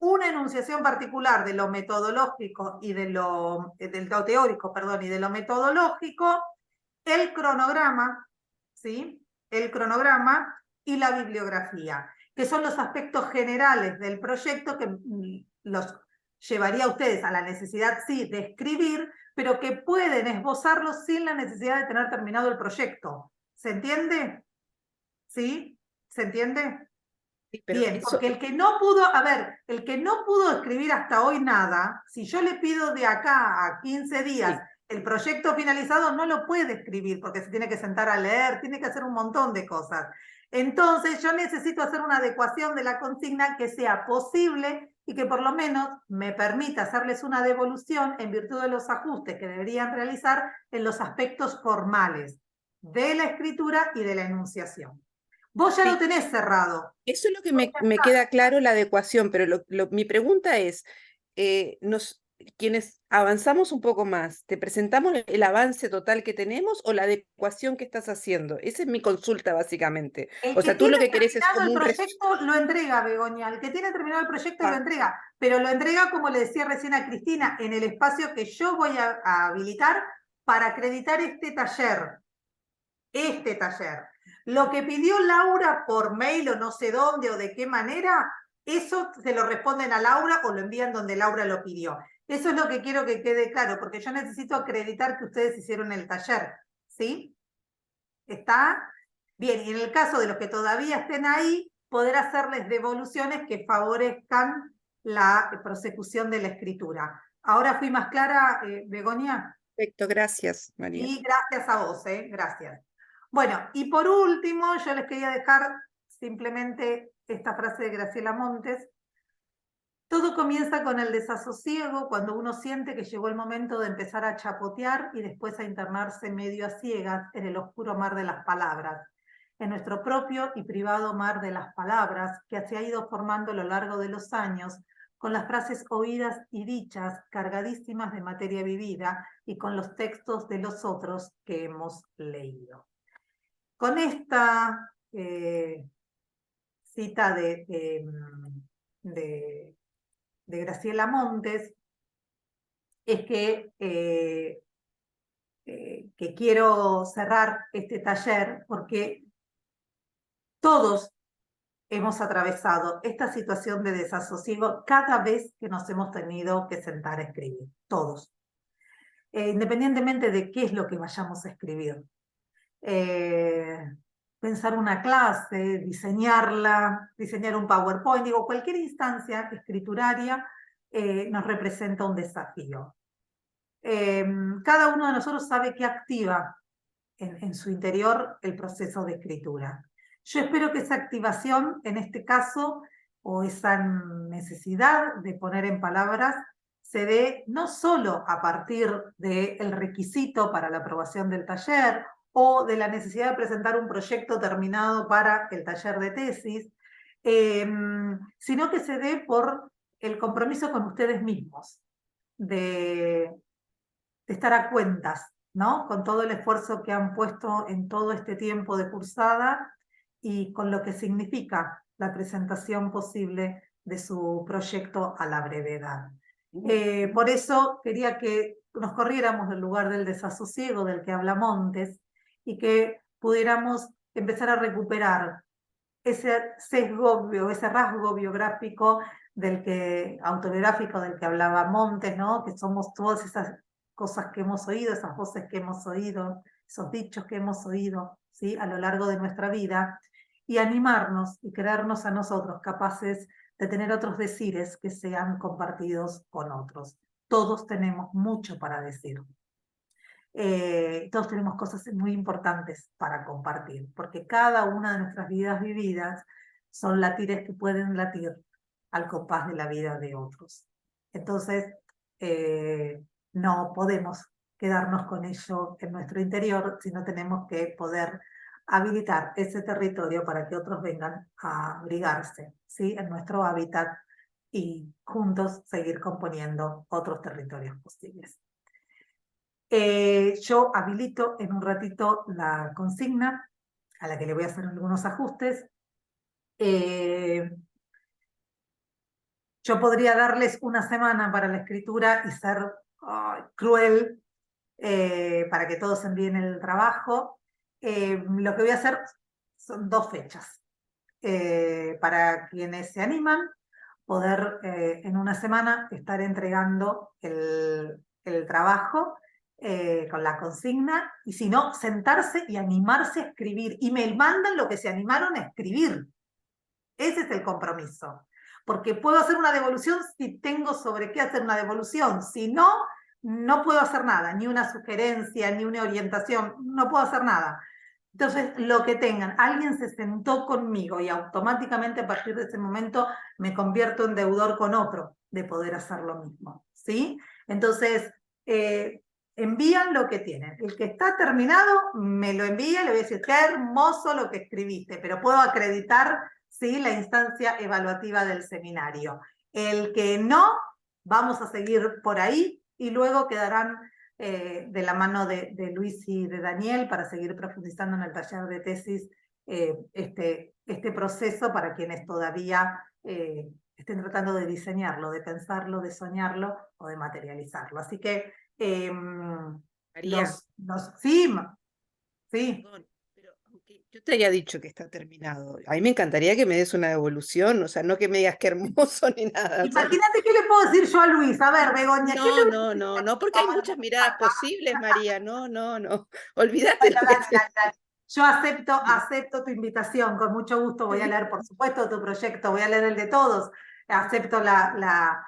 Una enunciación particular de lo metodológico y del teórico, perdón, y de lo metodológico, el cronograma, ¿sí? El cronograma y la bibliografía. que son los aspectos generales del proyecto que los llevaría a ustedes a la necesidad, sí, de escribir, pero que pueden esbozarlos sin la necesidad de tener terminado el proyecto. ¿Se entiende? ¿Sí? ¿Se entiende? Sí, pero Bien, eso, porque el que no pudo, a ver, el que no pudo escribir hasta hoy nada, si yo le pido de acá a 15 días sí. el proyecto finalizado, no lo puede escribir porque se tiene que sentar a leer, tiene que hacer un montón de cosas. Entonces yo necesito hacer una adecuación de la consigna que sea posible y que por lo menos me permita hacerles una devolución en virtud de los ajustes que deberían realizar en los aspectos formales de la escritura y de la enunciación. Vos ya Sí. lo tenés cerrado. Eso es lo que me queda claro, la adecuación, pero mi pregunta es, quienes avanzamos un poco más, ¿te presentamos el avance total que tenemos o la adecuación que estás haciendo? Esa es mi consulta, básicamente. El O que sea, tú lo tiene que querés es terminado como el un proyecto lo entrega, Begoña. El que tiene terminado el proyecto lo entrega, pero lo entrega, como le decía recién a Cristina, en el espacio que yo voy a habilitar para acreditar este taller. Este taller. Lo que pidió Laura por mail o no sé dónde o de qué manera, eso se lo responden a Laura o lo envían donde Laura lo pidió. Eso es lo que quiero que quede claro, porque yo necesito acreditar que ustedes hicieron el taller. ¿Sí? ¿Está? Bien, y en el caso de los que todavía estén ahí, poder hacerles devoluciones que favorezcan la prosecución de la escritura. ¿Ahora fui más clara, Begoña? Perfecto, gracias, María. Y gracias a vos, gracias. Bueno, y por último, yo les quería dejar simplemente esta frase de Graciela Montes. Todo comienza con el desasosiego, cuando uno siente que llegó el momento de empezar a chapotear y después a internarse medio a ciegas en el oscuro mar de las palabras, en nuestro propio y privado mar de las palabras que se ha ido formando a lo largo de los años, con las frases oídas y dichas, cargadísimas de materia vivida, y con los textos de los otros que hemos leído. Con esta cita de Graciela Montes, es que quiero cerrar este taller porque todos hemos atravesado esta situación de desasosiego cada vez que nos hemos tenido que sentar a escribir, todos. Independientemente de qué es lo que vayamos a escribir. Pensar una clase, diseñarla, diseñar un PowerPoint, digo, cualquier instancia escrituraria nos representa un desafío. Cada uno de nosotros sabe qué activa en su interior el proceso de escritura. Yo espero que esa activación, en este caso, o esa necesidad de poner en palabras, se dé no solo a partir del requisito para la aprobación del taller o de la necesidad de presentar un proyecto terminado para el taller de tesis, sino que se dé por el compromiso con ustedes mismos, de estar a cuentas, ¿no? Con todo el esfuerzo que han puesto en todo este tiempo de cursada y con lo que significa la presentación posible de su proyecto a la brevedad. Por eso quería que nos corriéramos del lugar del desasosiego del que habla Montes y que pudiéramos empezar a recuperar ese sesgo, ese rasgo biográfico autobiográfico del que hablaba Montes, ¿no? Que somos todas esas cosas que hemos oído, esas voces que hemos oído, esos dichos que hemos oído, ¿sí? A lo largo de nuestra vida, y animarnos y creernos a nosotros capaces de tener otros decires que sean compartidos con otros. Todos tenemos mucho para decir. Todos tenemos cosas muy importantes para compartir, porque cada una de nuestras vidas vividas son latires que pueden latir al compás de la vida de otros. Entonces, no podemos quedarnos con ello en nuestro interior, sino tenemos que poder habilitar ese territorio para que otros vengan a abrigarse, ¿sí? En nuestro hábitat y juntos seguir componiendo otros territorios posibles. Yo habilito en un ratito la consigna, a la que le voy a hacer algunos ajustes. Yo podría darles una semana para la escritura y ser cruel para que todos envíen el trabajo. Lo que voy a hacer son 2 fechas. para quienes se animan, poder en una semana estar entregando el trabajo con la consigna, y si no, sentarse y animarse a escribir. Y me mandan lo que se animaron a escribir. Ese es el compromiso. Porque puedo hacer una devolución si tengo sobre qué hacer una devolución. Si no, no puedo hacer nada, ni una sugerencia, ni una orientación, no puedo hacer nada. Entonces, lo que tengan, alguien se sentó conmigo y automáticamente a partir de ese momento me convierto en deudor con otro de poder hacer lo mismo, ¿sí? Entonces, envían lo que tienen. El que está terminado me lo envía, le voy a decir, qué hermoso lo que escribiste, pero puedo acreditar, ¿sí?, la instancia evaluativa del seminario. El que no, vamos a seguir por ahí y luego quedarán de la mano de Luis y de Daniel para seguir profundizando en el taller de tesis este proceso para quienes todavía estén tratando de diseñarlo, de pensarlo, de soñarlo o de materializarlo. Así que María, sí, sí. perdón, pero aunque yo te haya dicho que está terminado, a mí me encantaría que me des una devolución, o sea, no que me digas que hermoso ni nada. O sea, Imagínate qué le puedo decir yo a Luis. A ver, Begoña, ¿qué le no, voy a no, decir? no, no, porque hay muchas miradas posibles, María. No, no, no. Olvídate Bueno, lo que dale, te... dale, dale. Yo acepto tu invitación, con mucho gusto voy a leer, por supuesto, tu proyecto, voy a leer el de todos. Acepto la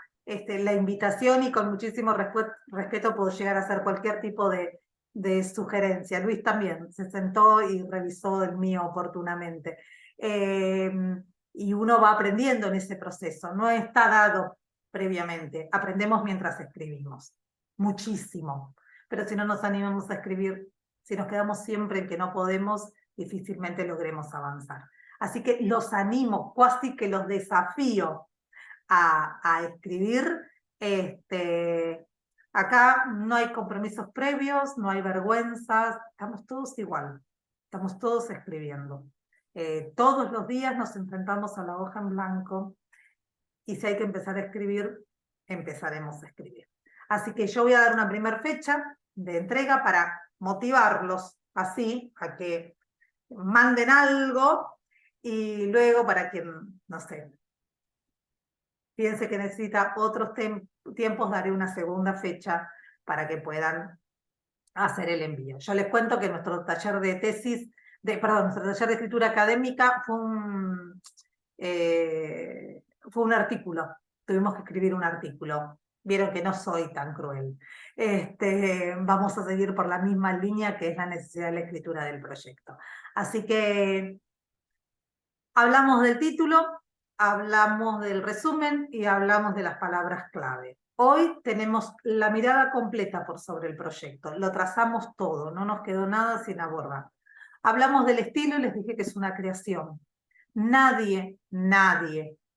invitación y con muchísimo respeto puedo llegar a hacer cualquier tipo de sugerencia. Luis también se sentó y revisó el mío oportunamente. Y uno va aprendiendo en ese proceso, no está dado previamente, aprendemos mientras escribimos, muchísimo. Pero si no nos animamos a escribir, si nos quedamos siempre en que no podemos, difícilmente logremos avanzar. Así que los animo, casi que los desafío a escribir. Acá no hay compromisos previos, no hay vergüenzas, estamos todos igual, estamos todos escribiendo. Todos los días nos enfrentamos a la hoja en blanco y si hay que empezar a escribir, empezaremos a escribir. Así que yo voy a dar una primera fecha de entrega para motivarlos así, a que manden algo, y luego para quien, no sé, piense que necesita otros tiempos, daré una segunda fecha para que puedan hacer el envío. Yo les cuento que nuestro taller de tesis, nuestro taller de escritura académica fue un artículo. Tuvimos que escribir un artículo. Vieron que no soy tan cruel. Vamos a seguir por la misma línea, que es la necesidad de la escritura del proyecto. Así que hablamos del título, hablamos del resumen y hablamos de las palabras clave. Hoy tenemos la mirada completa por sobre el proyecto, lo trazamos todo, no nos quedó nada sin abordar. Hablamos del estilo y les dije que es una creación. Nadie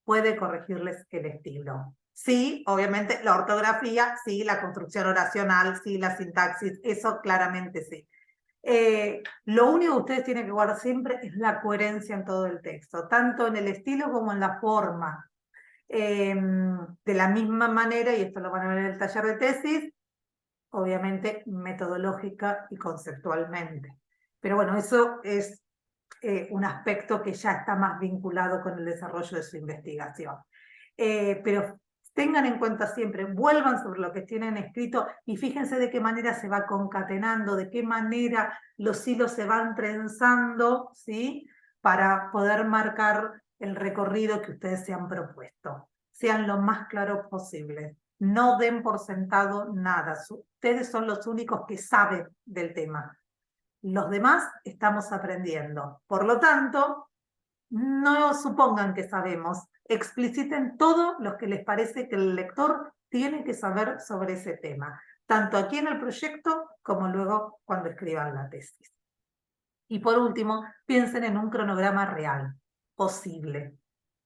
puede corregirles el estilo. Sí, obviamente la ortografía, sí, la construcción oracional, sí, la sintaxis, eso claramente sí. Lo único que ustedes tienen que guardar siempre es la coherencia en todo el texto, tanto en el estilo como en la forma. De la misma manera, y esto lo van a ver en el taller de tesis, obviamente metodológica y conceptualmente. Pero bueno, eso es un aspecto que ya está más vinculado con el desarrollo de su investigación. Pero tengan en cuenta siempre, vuelvan sobre lo que tienen escrito y fíjense de qué manera se va concatenando, de qué manera los hilos se van trenzando, ¿sí?, para poder marcar el recorrido que ustedes se han propuesto. Sean lo más claros posible. No den por sentado nada. Ustedes son los únicos que saben del tema. Los demás estamos aprendiendo. Por lo tanto, no supongan que sabemos. Expliciten todo lo que les parece que el lector tiene que saber sobre ese tema, tanto aquí en el proyecto como luego cuando escriban la tesis. Y por último, piensen en un cronograma real, posible,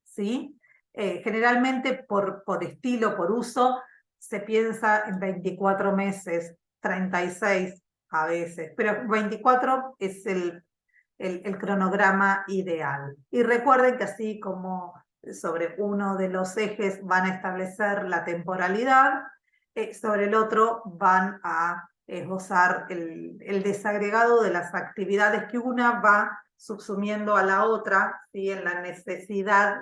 ¿sí? Generalmente por estilo, por uso, se piensa en 24 meses, 36 a veces, pero 24 es el cronograma ideal. Y recuerden que así como sobre uno de los ejes van a establecer la temporalidad, sobre el otro van a esbozar el desagregado de las actividades que una va subsumiendo a la otra, ¿sí? En la necesidad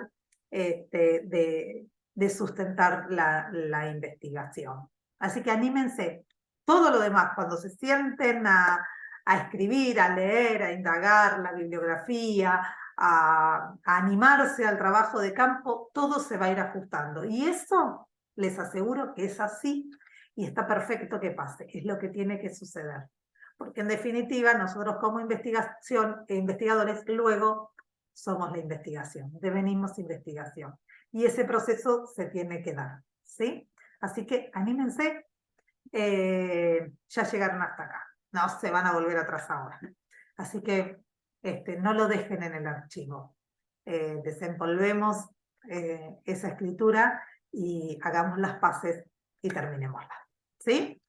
de sustentar la investigación. Así que anímense. Todo lo demás, cuando se sienten a escribir, a leer, a indagar la bibliografía, a animarse al trabajo de campo, todo se va a ir ajustando. Y eso les aseguro que es así y está perfecto que pase, es lo que tiene que suceder. Porque en definitiva nosotros como investigadores luego somos la investigación, devenimos investigación. Y ese proceso se tiene que dar, ¿sí? Así que anímense, ya llegaron hasta acá, no se van a volver atrás ahora. Así que no lo dejen en el archivo. Desempolvemos esa escritura y hagamos las paces y terminémosla. ¿Sí?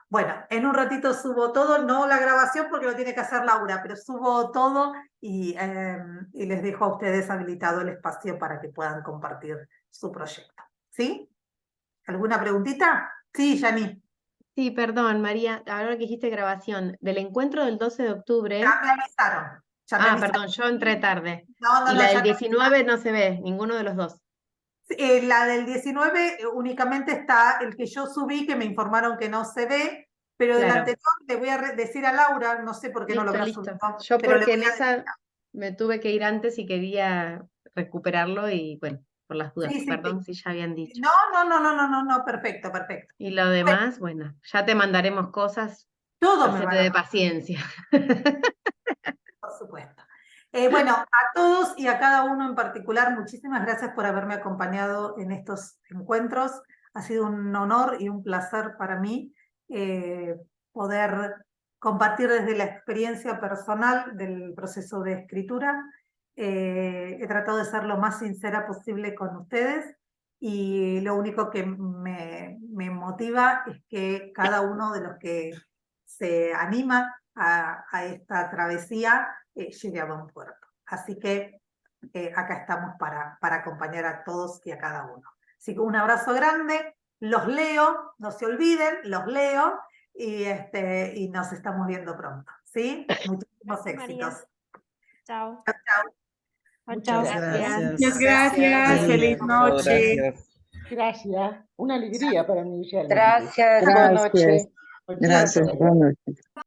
Bueno, en un ratito subo todo, no la grabación porque lo tiene que hacer Laura, pero subo todo y les dejo a ustedes habilitado el espacio para que puedan compartir su proyecto. ¿Sí? ¿Alguna preguntita? Sí, Yani. Sí, perdón, María, ahora que dijiste grabación, del encuentro del 12 de octubre. Ya me avisaron. Perdón, yo entré tarde. No, Y la del ya 19 no se ve, ninguno de los dos. la del 19 únicamente está el que yo subí, que me informaron que no se ve, pero del Claro. anterior le voy a decir a Laura, no sé por qué no lo habrá Listo. subido. Yo pero le porque en voy a esa me tuve que ir antes y quería recuperarlo y bueno, por las dudas. Sí, Perdón si ya habían dicho. No, perfecto. Y lo demás, bueno, ya te mandaremos cosas, Todo me hacete van a de paciencia. por supuesto. Bueno, a todos y a cada uno en particular, muchísimas gracias por haberme acompañado en estos encuentros. Ha sido un honor y un placer para mí poder compartir desde la experiencia personal del proceso de escritura. He tratado de ser lo más sincera posible con ustedes y lo único que me motiva es que cada uno de los que se anima a esta travesía llegue a buen puerto. Así que acá estamos para acompañar a todos y a cada uno. Así que un abrazo grande, los leo, no se olviden, los leo y nos estamos viendo pronto. ¿Sí? Muchísimos Gracias, María. éxitos. Chao. Chao, chao. Muchas gracias. Muchas gracias, feliz noche. Gracias, una alegría para mí, Shelby. Gracias, buenas noches. Gracias. Buenas noches.